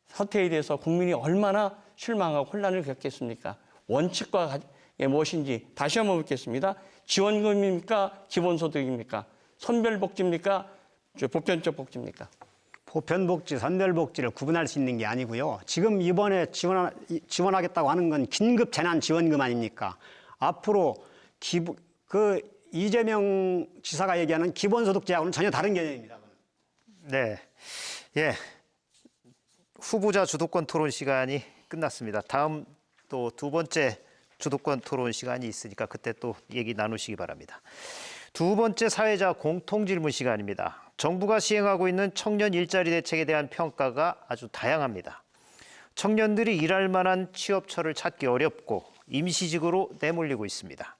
사태에 대해서 국민이 얼마나 실망하고 혼란을 겪겠습니까? 원칙과 무엇인지 다시 한번 묻겠습니다. 지원금입니까? 기본소득입니까? 선별복지입니까? 보편적 복지입니까? 보편복지, 선별복지를 구분할 수 있는 게 아니고요. 지금 이번에 지원하겠다고 하는 건 긴급 재난지원금 아닙니까? 앞으로 이재명 지사가 얘기하는 기본소득제하고는 전혀 다른 개념입니다. 네, 예, 후보자 주도권 토론 시간이 끝났습니다. 다음 또 두 번째 주도권 토론 시간이 있으니까 그때 또 얘기 나누시기 바랍니다. 두 번째 사회자 공통 질문 시간입니다. 정부가 시행하고 있는 청년 일자리 대책에 대한 평가가 아주 다양합니다. 청년들이 일할 만한 취업처를 찾기 어렵고 임시직으로 내몰리고 있습니다.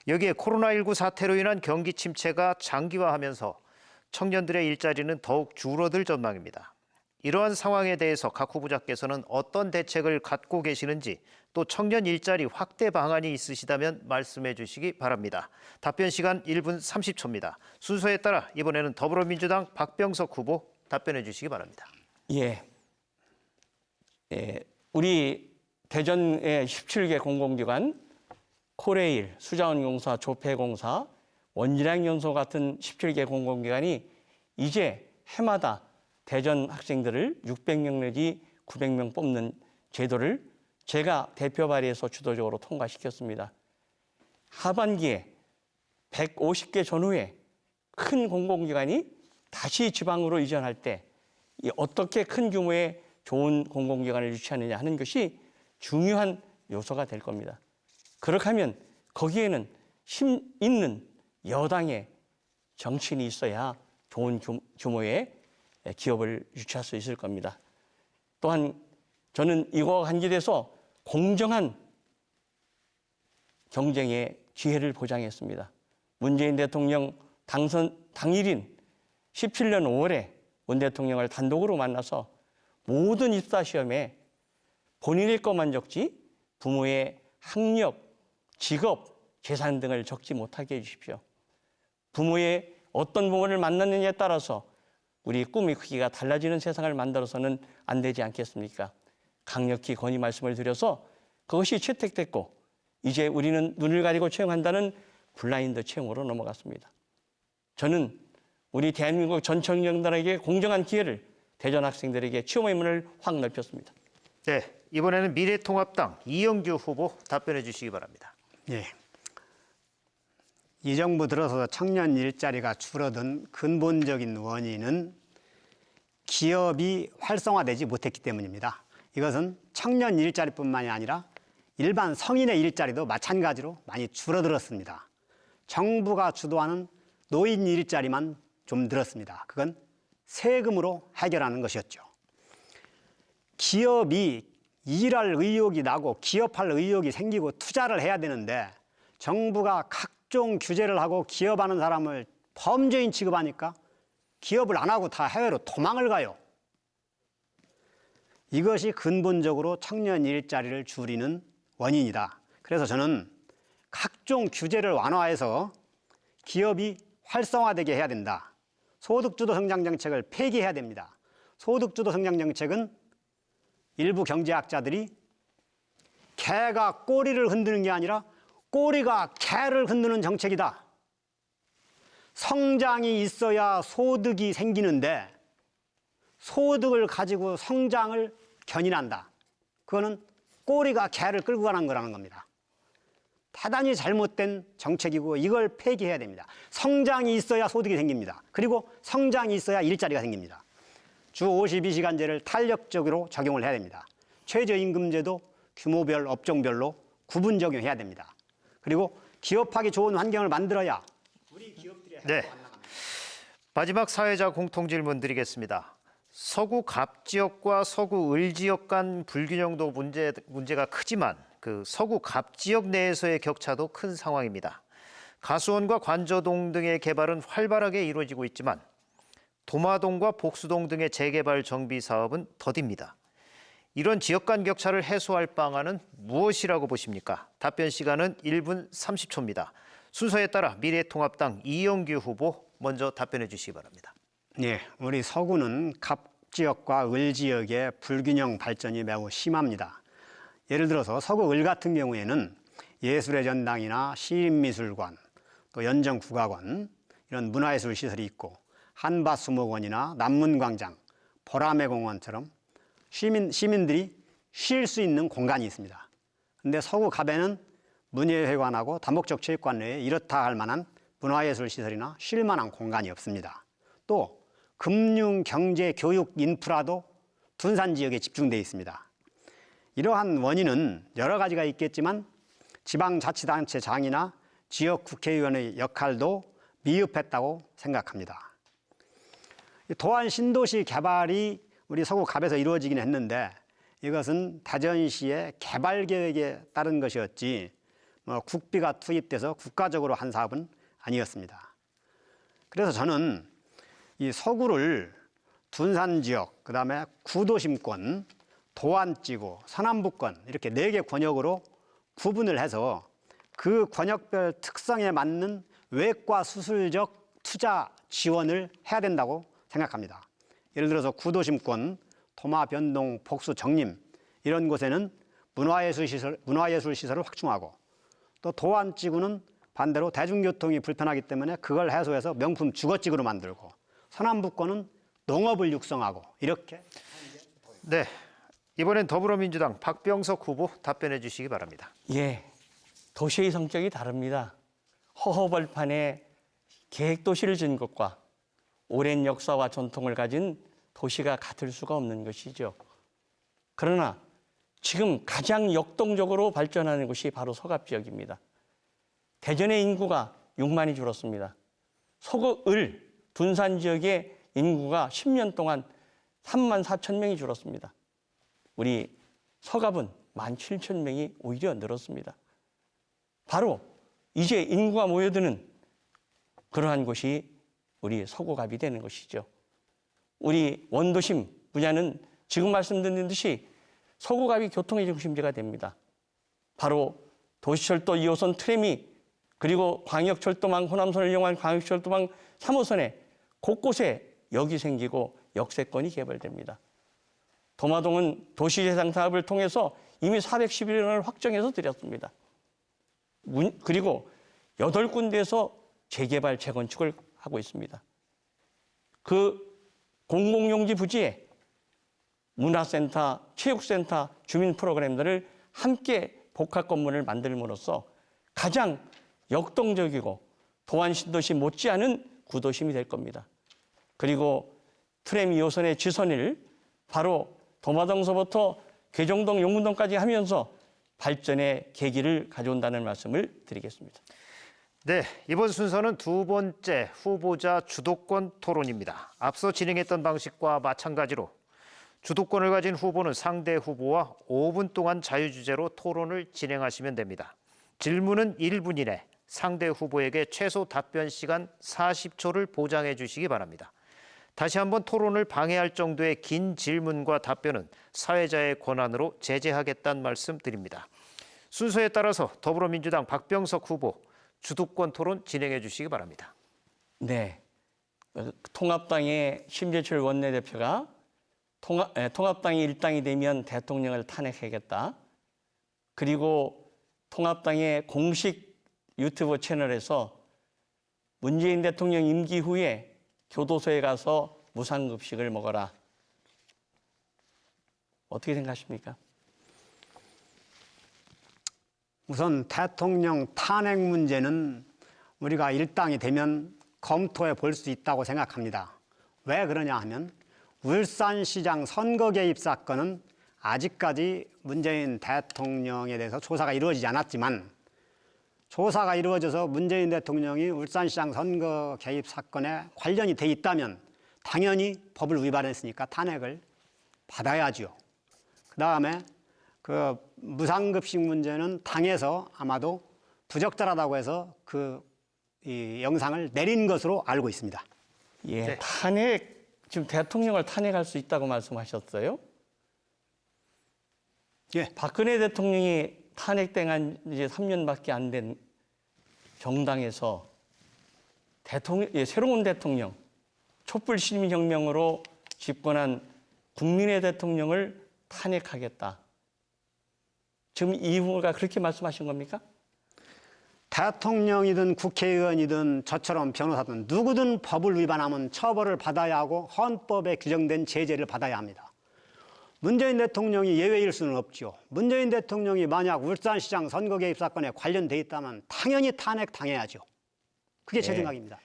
여기에 코로나19 사태로 인한 경기 침체가 장기화하면서 청년들의 일자리는 더욱 줄어들 전망입니다. 이러한 상황에 대해서 각 후보자께서는 어떤 대책을 갖고 계시는지 또 청년 일자리 확대 방안이 있으시다면 말씀해 주시기 바랍니다. 답변 시간 1분 30초입니다. 순서에 따라 이번에는 더불어민주당 박병석 후보 답변해 주시기 바랍니다. 우리 대전의 17개 공공기관 코레일, 수자원공사, 조폐공사, 원자력연소 같은 17개 공공기관이 이제 해마다 대전 학생들을 600명 내지 900명 뽑는 제도를 제가 대표 발의해서 주도적으로 통과시켰습니다. 하반기에 150개 전후에 큰 공공기관이 다시 지방으로 이전할 때 어떻게 큰 규모의 좋은 공공기관을 유치하느냐 하는 것이 중요한 요소가 될 겁니다. 그렇게 하면 거기에는 힘 있는 여당의 정치인이 있어야 좋은 규모의 기업을 유치할 수 있을 겁니다. 또한 저는 이거와 관계돼서 공정한 경쟁의 기회를 보장했습니다. 문재인 대통령 당선 당일인 17년 5월에 문 대통령을 단독으로 만나서 모든 입사시험에 본인의 것만 적지 부모의 학력, 직업, 재산 등을 적지 못하게 해주십시오. 부모의 어떤 부모를 만났느냐에 따라서 우리 꿈의 크기가 달라지는 세상을 만들어서는 안 되지 않겠습니까? 강력히 건의 말씀을 드려서 그것이 채택됐고 이제 우리는 눈을 가리고 채용한다는 블라인드 채용으로 넘어갔습니다. 저는 우리 대한민국 전 청년들에게 공정한 기회를 대전 학생들에게 취업의 문을 확 넓혔습니다. 네, 이번에는 미래통합당 이영규 후보 답변해 주시기 바랍니다. 예. 이 정부 들어서 청년 일자리가 줄어든 근본적인 원인은 기업이 활성화되지 못했기 때문입니다. 이것은 청년 일자리뿐만이 아니라 일반 성인의 일자리도 마찬가지로 많이 줄어들었습니다. 정부가 주도하는 노인 일자리만 좀 늘었습니다. 그건 세금으로 해결하는 것이었죠. 기업이 일할 의욕이 나고 기업할 의욕이 생기고 투자를 해야 되는데 정부가 각종 규제를 하고 기업하는 사람을 범죄인 취급하니까 기업을 안 하고 다 해외로 도망을 가요. 이것이 근본적으로 청년 일자리를 줄이는 원인이다. 그래서 저는 각종 규제를 완화해서 기업이 활성화되게 해야 된다. 소득주도 성장 정책을 폐기해야 됩니다. 소득주도 성장 정책은 일부 경제학자들이 개가 꼬리를 흔드는 게 아니라 꼬리가 개를 흔드는 정책이다. 성장이 있어야 소득이 생기는데 소득을 가지고 성장을 견인한다. 그거는 꼬리가 개를 끌고 가는 거라는 겁니다. 대단히 잘못된 정책이고 이걸 폐기해야 됩니다. 성장이 있어야 소득이 생깁니다. 그리고 성장이 있어야 일자리가 생깁니다. 주 52시간제를 탄력적으로 적용을 해야 됩니다. 최저임금제도 규모별, 업종별로 구분 적용해야 됩니다. 그리고 기업하기 좋은 환경을 만들어야 우리 기업들이 네. 마지막 사회자 공통 질문 드리겠습니다. 서구 갑 지역과 서구 을 지역 간 불균형도 문제가 크지만 그 서구 갑 지역 내에서의 격차도 큰 상황입니다. 가수원과 관저동 등의 개발은 활발하게 이루어지고 있지만 도마동과 복수동 등의 재개발 정비 사업은 더딥니다. 이런 지역 간 격차를 해소할 방안은 무엇이라고 보십니까? 답변 시간은 1분 30초입니다. 순서에 따라 미래통합당 이영규 후보 먼저 답변해 주시기 바랍니다. 네, 우리 서구는 갑 지역과 을 지역의 불균형 발전이 매우 심합니다. 예를 들어서 서구 을 같은 경우에는 예술의 전당이나 시립미술관, 또 연정국악원 이런 문화예술 시설이 있고 한밭수목원이나 남문광장, 보라매 공원처럼 시민들이 쉴 수 있는 공간이 있습니다. 그런데 서구 갑에는 문예회관하고 다목적 체육관 내에 이렇다 할 만한 문화예술 시설이나 쉴 만한 공간이 없습니다. 또 금융, 경제, 교육, 인프라도 둔산 지역에 집중되어 있습니다. 이러한 원인은 여러 가지가 있겠지만 지방자치단체장이나 지역 국회의원의 역할도 미흡했다고 생각합니다. 도안 신도시 개발이 우리 서구 갑에서 이루어지긴 했는데 이것은 대전시의 개발 계획에 따른 것이었지 국비가 투입돼서 국가적으로 한 사업은 아니었습니다. 그래서 저는 이 서구를 둔산 지역, 그다음에 구도심권, 도안지구, 서남부권 이렇게 4개 권역으로 구분을 해서 그 권역별 특성에 맞는 외과 수술적 투자 지원을 해야 된다고 생각합니다. 예를 들어서 구도심권, 토마 변동, 복수 정림 이런 곳에는 문화예술 시설을 확충하고 또 도안지구는 반대로 대중교통이 불편하기 때문에 그걸 해소해서 명품 주거지구로 만들고 서남부권은 농업을 육성하고 이렇게. 네, 이번엔 더불어민주당 박병석 후보 답변해 주시기 바랍니다. 예, 도시의 성격이 다릅니다. 허허벌판에 계획도시를 지은 것과 오랜 역사와 전통을 가진 도시가 같을 수가 없는 것이죠. 그러나 지금 가장 역동적으로 발전하는 곳이 바로 서갑 지역입니다. 대전의 인구가 6만이 줄었습니다. 서구 을, 둔산 지역의 인구가 10년 동안 3만 4천 명이 줄었습니다. 우리 서갑은 17,000명이 오히려 늘었습니다. 바로 이제 인구가 모여드는 그러한 곳이 우리 서구갑이 되는 것이죠. 우리 원도심 분야는 지금 말씀드린 듯이 서구갑이 교통의 중심지가 됩니다. 바로 도시철도 2호선 트램이 그리고 광역철도망 호남선을 이용한 광역철도망 3호선에 곳곳에 역이 생기고 역세권이 개발됩니다. 도마동은 도시재생 사업을 통해서 이미 411원을 확정해서 드렸습니다. 그리고 8군데에서 재개발, 재건축을 하고 있습니다. 그 공공용지 부지에 문화센터, 체육센터, 주민 프로그램들을 함께 복합 건물을 만들므로써 가장 역동적이고 도안 신도시 못지않은 구도심이 될 겁니다. 그리고 트램 2호선의 지선을 바로 도마동서부터 괴정동, 용문동까지 하면서 발전의 계기를 가져온다는 말씀을 드리겠습니다. 네, 이번 순서는 두 번째 후보자 주도권 토론입니다. 앞서 진행했던 방식과 마찬가지로 주도권을 가진 후보는 상대 후보와 5분 동안 자유주제로 토론을 진행하시면 됩니다. 질문은 1분 이내, 상대 후보에게 최소 답변 시간 40초를 보장해 주시기 바랍니다. 다시 한번 토론을 방해할 정도의 긴 질문과 답변은 사회자의 권한으로 제재하겠다는 말씀 드립니다. 순서에 따라서 더불어민주당 박병석 후보 주도권 토론 진행해 주시기 바랍니다. 네, 통합당의 심재철 원내대표가 통합당이 일당이 되면 대통령을 탄핵하겠다. 그리고 통합당의 공식 유튜브 채널에서 문재인 대통령 임기 후에 교도소에 가서 무상급식을 먹어라. 어떻게 생각하십니까? 우선 대통령 탄핵 문제는 우리가 일당이 되면 검토해 볼 수 있다고 생각합니다. 왜 그러냐 하면 울산시장 선거 개입 사건은 아직까지 문재인 대통령에 대해서 조사가 이루어지지 않았지만 조사가 이루어져서 문재인 대통령이 울산시장 선거 개입 사건에 관련이 돼 있다면 당연히 법을 위반했으니까 탄핵을 받아야죠. 그다음에 그 무상급식 문제는 당에서 아마도 부적절하다고 해서 이 영상을 내린 것으로 알고 있습니다. 예, 네. 탄핵, 지금 대통령을 탄핵할 수 있다고 말씀하셨어요? 예. 박근혜 대통령이 탄핵된 이제 3년밖에 안 된 정당에서 새로운 대통령, 촛불 시민혁명으로 집권한 국민의 대통령을 탄핵하겠다. 지금 이 후보가 그렇게 말씀하신 겁니까? 대통령이든 국회의원이든 저처럼 변호사든 누구든 법을 위반하면 처벌을 받아야 하고 헌법에 규정된 제재를 받아야 합니다. 문재인 대통령이 예외일 수는 없죠. 문재인 대통령이 만약 울산시장 선거 개입 사건에 관련돼 있다면 당연히 탄핵당해야죠. 그게 제 네. 생각입니다.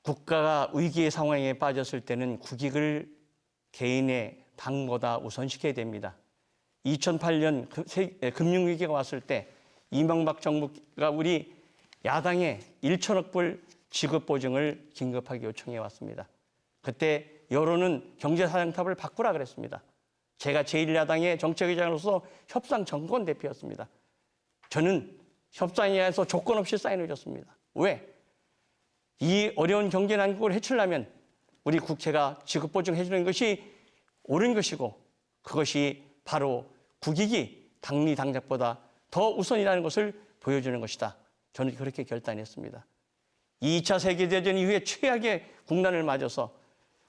국가가 위기의 상황에 빠졌을 때는 국익을 개인의 당보다 우선시켜야 됩니다. 2008년 금융위기가 왔을 때 이명박 정부가 우리 야당에 1천억 불 지급 보증을 긴급하게 요청해 왔습니다. 그때 여론은 경제사정탑을 바꾸라 그랬습니다. 제가 제1야당의 정책의장으로서 협상 정권 대표였습니다. 저는 협상에서 조건 없이 사인을 줬습니다. 왜? 이 어려운 경제 난국을 해치려면 우리 국회가 지급 보증해 주는 것이 옳은 것이고 그것이 바로 국익이 당리 당작보다 더 우선이라는 것을 보여주는 것이다. 저는 그렇게 결단했습니다. 2차 세계대전 이후에 최악의 국난을 맞아서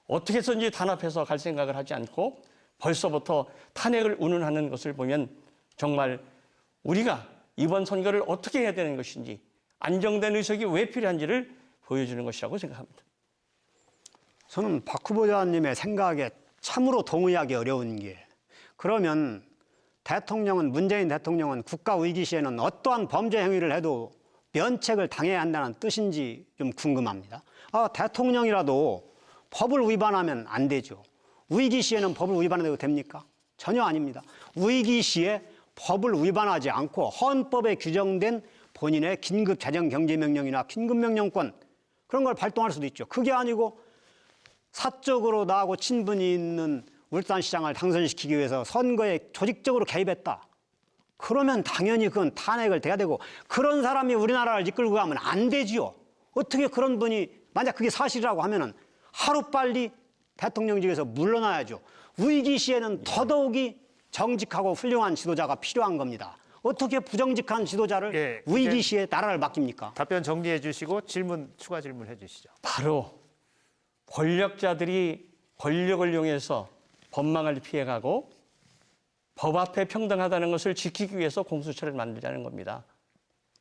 어떻게 해서든지 단합해서 갈 생각을 하지 않고 벌써부터 탄핵을 운운하는 것을 보면 정말 우리가 이번 선거를 어떻게 해야 되는 것인지 안정된 의석이 왜 필요한지를 보여주는 것이라고 생각합니다. 저는 박 후보자님의 생각에 참으로 동의하기 어려운 게 그러면 문재인 대통령은 국가 위기 시에는 어떠한 범죄 행위를 해도 면책을 당해야 한다는 뜻인지 좀 궁금합니다. 대통령이라도 법을 위반하면 안 되죠. 위기 시에는 법을 위반해도 됩니까? 전혀 아닙니다. 위기 시에 법을 위반하지 않고 헌법에 규정된 본인의 긴급 재정 경제 명령이나 긴급 명령권 그런 걸 발동할 수도 있죠. 그게 아니고 사적으로 나하고 친분이 있는 울산시장을 당선시키기 위해서 선거에 조직적으로 개입했다. 그러면 당연히 그건 탄핵을 돼야 되고 그런 사람이 우리나라를 이끌고 가면 안 되지요. 어떻게 그런 분이 만약 그게 사실이라고 하면은 하루빨리 대통령직에서 물러나야죠. 위기 시에는 더더욱이 정직하고 훌륭한 지도자가 필요한 겁니다. 어떻게 부정직한 지도자를 예, 위기 시에 나라를 맡깁니까? 답변 정리해 주시고 추가 질문 해 주시죠. 바로 권력자들이 권력을 이용해서 법망을 피해가고 법 앞에 평등하다는 것을 지키기 위해서 공수처를 만들자는 겁니다.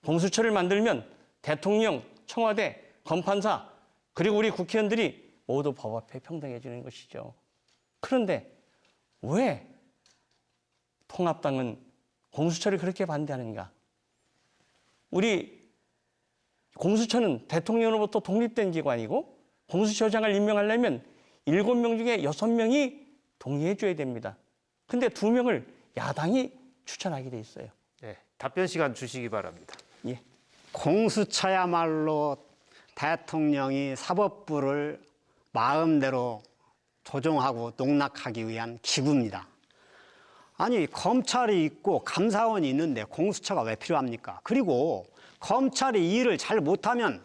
공수처를 만들면 대통령, 청와대, 검판사 그리고 우리 국회의원들이 모두 법 앞에 평등해지는 것이죠. 그런데 왜 통합당은 공수처를 그렇게 반대하는가? 우리 공수처는 대통령으로부터 독립된 기관이고 공수처장을 임명하려면 7명 중에 6명이 동의해 줘야 됩니다. 근데 2명을 야당이 추천하게 돼 있어요. 네, 답변 시간 주시기 바랍니다. 예. 공수처야말로 대통령이 사법부를 마음대로 조종하고 농락하기 위한 기구입니다. 아니 검찰이 있고 감사원이 있는데 공수처가 왜 필요합니까? 그리고 검찰이 일을 잘 못하면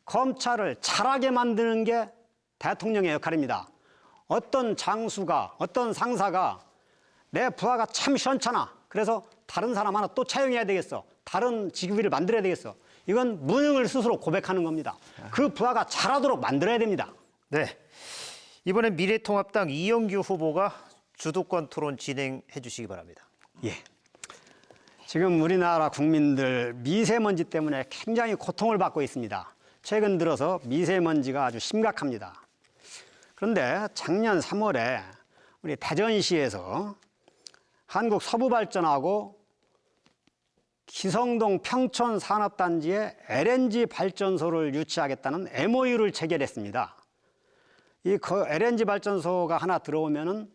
검찰을 잘하게 만드는 게 대통령의 역할입니다. 어떤 장수가 어떤 상사가 내 부하가 참 시원찮아. 그래서 다른 사람 하나 또 채용해야 되겠어. 다른 직위를 만들어야 되겠어. 이건 무능을 스스로 고백하는 겁니다. 그 부하가 잘하도록 만들어야 됩니다. 네, 이번엔 미래통합당 이영규 후보가 주도권 토론 진행해 주시기 바랍니다. 예. 지금 우리나라 국민들 미세먼지 때문에 굉장히 고통을 받고 있습니다. 최근 들어서 미세먼지가 아주 심각합니다. 그런데 작년 3월에 우리 대전시에서 한국서부발전하고 기성동 평촌산업단지에 LNG 발전소를 유치하겠다는 MOU를 체결했습니다. 이 LNG 발전소가 하나 들어오면은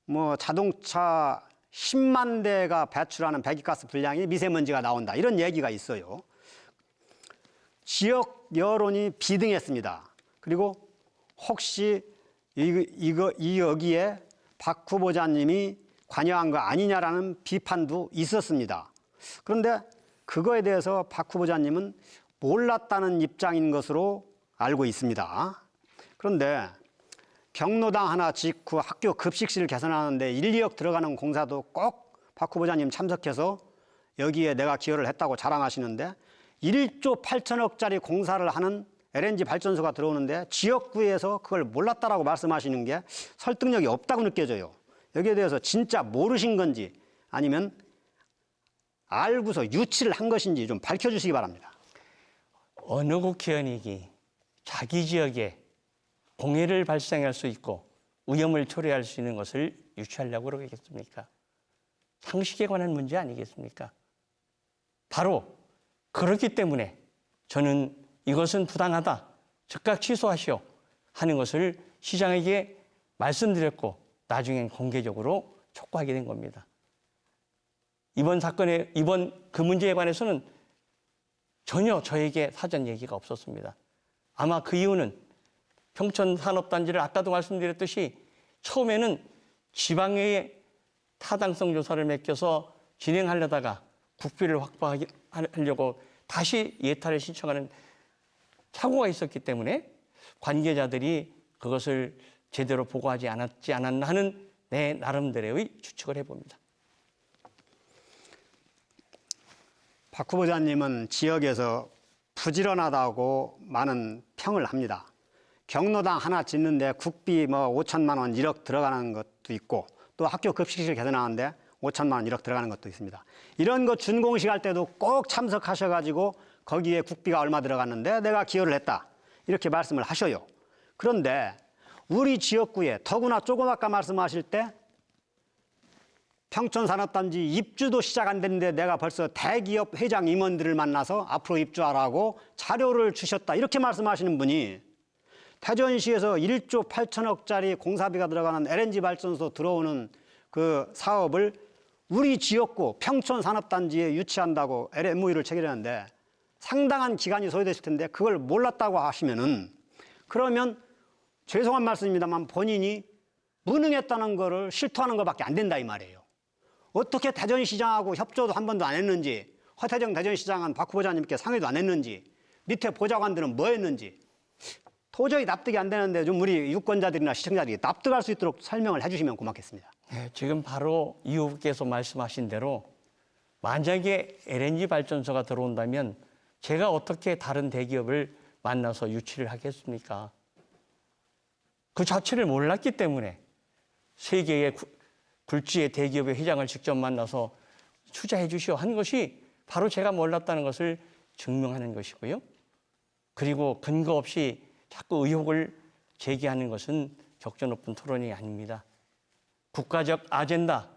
뭐 자동차 10만 대가 배출하는 배기가스 분량이 미세먼지가 나온다. 이런 얘기가 있어요. 지역 여론이 비등했습니다. 그리고 혹시 여기에 박 후보자님이 관여한 거 아니냐라는 비판도 있었습니다. 그런데 그거에 대해서 박 후보자님은 몰랐다는 입장인 것으로 알고 있습니다. 그런데 경로당 하나 짓고 학교 급식실 개선하는데 1, 2억 들어가는 공사도 꼭 박 후보자님 참석해서 여기에 내가 기여를 했다고 자랑하시는데 1조 8천억짜리 공사를 하는 LNG 발전소가 들어오는데 지역구에서 그걸 몰랐다라고 말씀하시는 게 설득력이 없다고 느껴져요. 여기에 대해서 진짜 모르신 건지 아니면 알고서 유치를 한 것인지 좀 밝혀주시기 바랍니다. 어느 국회의원이 자기 지역에 공해를 발생할 수 있고 위험을 초래할 수 있는 것을 유치하려고 그러겠습니까? 상식에 관한 문제 아니겠습니까? 바로 그렇기 때문에 저는 이것은 부당하다, 즉각 취소하시오 하는 것을 시장에게 말씀드렸고 나중엔 공개적으로 촉구하게 된 겁니다. 이번 그 문제에 관해서는 전혀 저에게 사전 얘기가 없었습니다. 아마 그 이유는 평촌산업단지를 아까도 말씀드렸듯이 처음에는 지방의 타당성 조사를 맡겨서 진행하려다가 국비를 확보하려고 다시 예타를 신청하는 착오가 있었기 때문에 관계자들이 그것을 제대로 보고하지 않았나 하는 내 나름대로의 추측을 해봅니다. 박 후보자님은 지역에서 부지런하다고 많은 평을 합니다. 경로당 하나 짓는데 국비 5천만 원, 1억 들어가는 것도 있고 또 학교 급식실 개선하는데 5천만 원, 1억 들어가는 것도 있습니다. 이런 거 준공식 할 때도 꼭 참석하셔가지고 거기에 국비가 얼마 들어갔는데 내가 기여를 했다. 이렇게 말씀을 하셔요. 그런데 우리 지역구에 더구나 조금 아까 말씀하실 때 평촌산업단지 입주도 시작 안 됐는데 내가 벌써 대기업 회장 임원들을 만나서 앞으로 입주하라고 자료를 주셨다. 이렇게 말씀하시는 분이 대전시에서 1조 8천억짜리 공사비가 들어가는 LNG 발전소 들어오는 그 사업을 우리 지역구 평촌산업단지에 유치한다고 MOU를 체결했는데 상당한 기간이 소요됐을 텐데 그걸 몰랐다고 하시면은 그러면 죄송한 말씀입니다만 본인이 무능했다는 거를 실토하는 것밖에 안 된다 이 말이에요. 어떻게 대전시장하고 협조도 한 번도 안 했는지, 허태정 대전시장은 박 후보자님께 상의도 안 했는지, 밑에 보좌관들은 뭐 했는지 도저히 납득이 안 되는데 좀 우리 유권자들이나 시청자들이 납득할 수 있도록 설명을 해주시면 고맙겠습니다. 네, 지금 바로 이 후보께서 말씀하신 대로 만약에 LNG 발전소가 들어온다면 제가 어떻게 다른 대기업을 만나서 유치를 하겠습니까? 그 자체를 몰랐기 때문에 세계의 굴지의 대기업의 회장을 직접 만나서 투자해 주시오 한 것이 바로 제가 몰랐다는 것을 증명하는 것이고요. 그리고 근거 없이 자꾸 의혹을 제기하는 것은 격전 높은 토론이 아닙니다. 국가적 아젠다,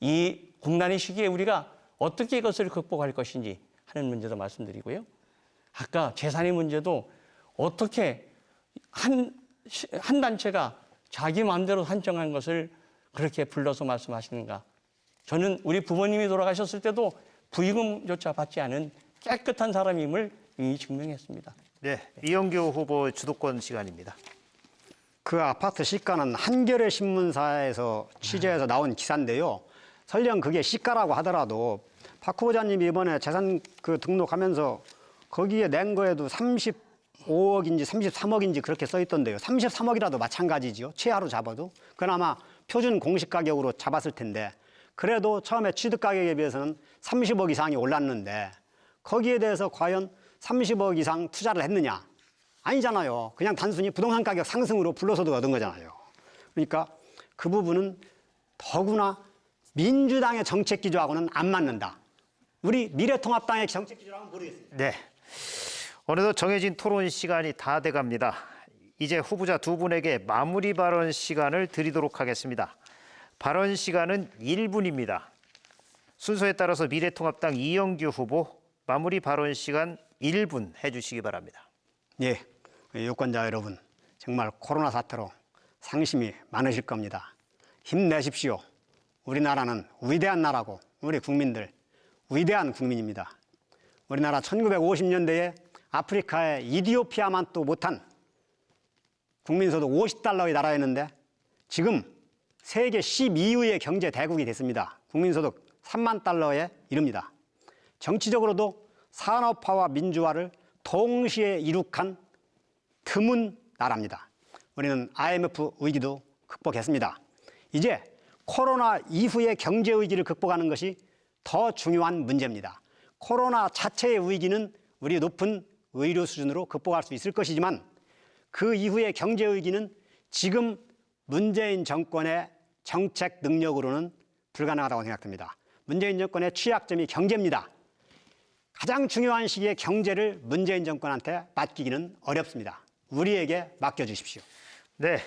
이 국난의 시기에 우리가 어떻게 이것을 극복할 것인지 하는 문제도 말씀드리고요. 아까 재산의 문제도 어떻게 한 단체가 자기 마음대로 산정한 것을 그렇게 불러서 말씀하시는가. 저는 우리 부모님이 돌아가셨을 때도 부의금조차 받지 않은 깨끗한 사람임을 이미 증명했습니다. 네, 이영규 후보 주도권 시간입니다. 그 아파트 시가는 한겨레 신문사에서 취재해서 나온 기사인데요. 설령 그게 시가라고 하더라도 박 후보자님이 이번에 재산 등록하면서 거기에 낸 거에도 35억인지 33억인지 그렇게 써 있던데요. 33억이라도 마찬가지죠. 최하로 잡아도. 그나마 표준 공시 가격으로 잡았을 텐데 그래도 처음에 취득 가격에 비해서는 30억 이상이 올랐는데 거기에 대해서 과연 30억 이상 투자를 했느냐? 아니잖아요. 그냥 단순히 부동산 가격 상승으로 불로소득 얻은 거잖아요. 그러니까 그 부분은 더구나 민주당의 정책 기조하고는 안 맞는다. 우리 미래통합당의 정책 기조랑은 모르겠습니다. 네, 어느덧 정해진 토론 시간이 다 돼갑니다. 이제 후보자 두 분에게 마무리 발언 시간을 드리도록 하겠습니다. 발언 시간은 1분입니다. 순서에 따라서 미래통합당 이영규 후보 마무리 발언 시간 1분 해주시기 바랍니다. 예, 유권자 여러분 정말 코로나 사태로 상심이 많으실 겁니다. 힘내십시오. 우리나라는 위대한 나라고 우리 국민들 위대한 국민입니다. 우리나라 1950년대에 아프리카의 이디오피아만도 못한 국민소득 50달러의 나라였는데 지금 세계 12위의 경제 대국이 됐습니다. 국민소득 3만 달러에 이릅니다. 정치적으로도 산업화와 민주화를 동시에 이룩한 드문 나라입니다. 우리는 IMF 위기도 극복했습니다. 이제 코로나 이후의 경제 위기를 극복하는 것이 더 중요한 문제입니다. 코로나 자체의 위기는 우리 높은 의료 수준으로 극복할 수 있을 것이지만 그 이후의 경제 위기는 지금 문재인 정권의 정책 능력으로는 불가능하다고 생각됩니다. 문재인 정권의 취약점이 경제입니다. 가장 중요한 시기에 경제를 문재인 정권한테 맡기기는 어렵습니다. 우리에게 맡겨주십시오. 네,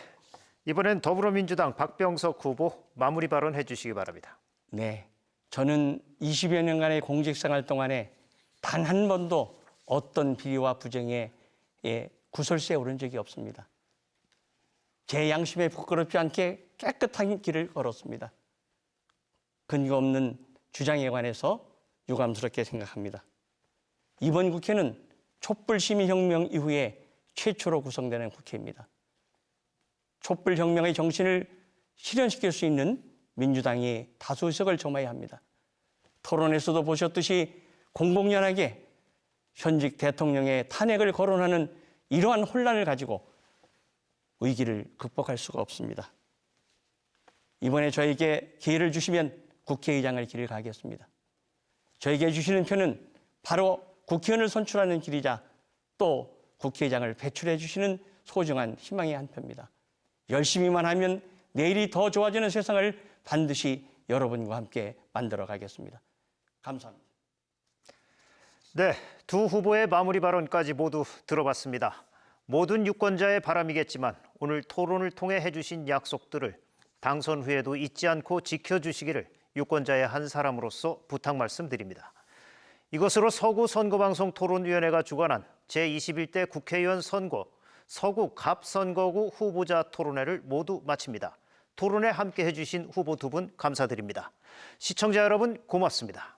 이번엔 더불어민주당 박병석 후보 마무리 발언해 주시기 바랍니다. 네, 저는 20여 년간의 공직생활 동안에 단 한 번도 어떤 비리와 부정에 구설수에 오른 적이 없습니다. 제 양심에 부끄럽지 않게 깨끗한 길을 걸었습니다. 근거 없는 주장에 관해서 유감스럽게 생각합니다. 이번 국회는 촛불시민혁명 이후에 최초로 구성되는 국회입니다. 촛불혁명의 정신을 실현시킬 수 있는 민주당이 다수 의석을 점해야 합니다. 토론에서도 보셨듯이 공공연하게 현직 대통령의 탄핵을 거론하는 이러한 혼란을 가지고 위기를 극복할 수가 없습니다. 이번에 저에게 기회를 주시면 국회의장을 길을 가겠습니다. 저에게 주시는 표는 바로 국회의원을 선출하는 길이자 또 국회의장을 배출해 주시는 소중한 희망의 한 표입니다. 열심히만 하면 내일이 더 좋아지는 세상을 반드시 여러분과 함께 만들어 가겠습니다. 감사합니다. 네, 두 후보의 마무리 발언까지 모두 들어봤습니다. 모든 유권자의 바람이겠지만 오늘 토론을 통해 해주신 약속들을 당선 후에도 잊지 않고 지켜주시기를 유권자의 한 사람으로서 부탁 말씀드립니다. 이것으로 서구 선거방송 토론위원회가 주관한 제21대 국회의원 선거 서구 갑선거구 후보자 토론회를 모두 마칩니다. 토론에 함께해 주신 후보 두 분 감사드립니다. 시청자 여러분 고맙습니다.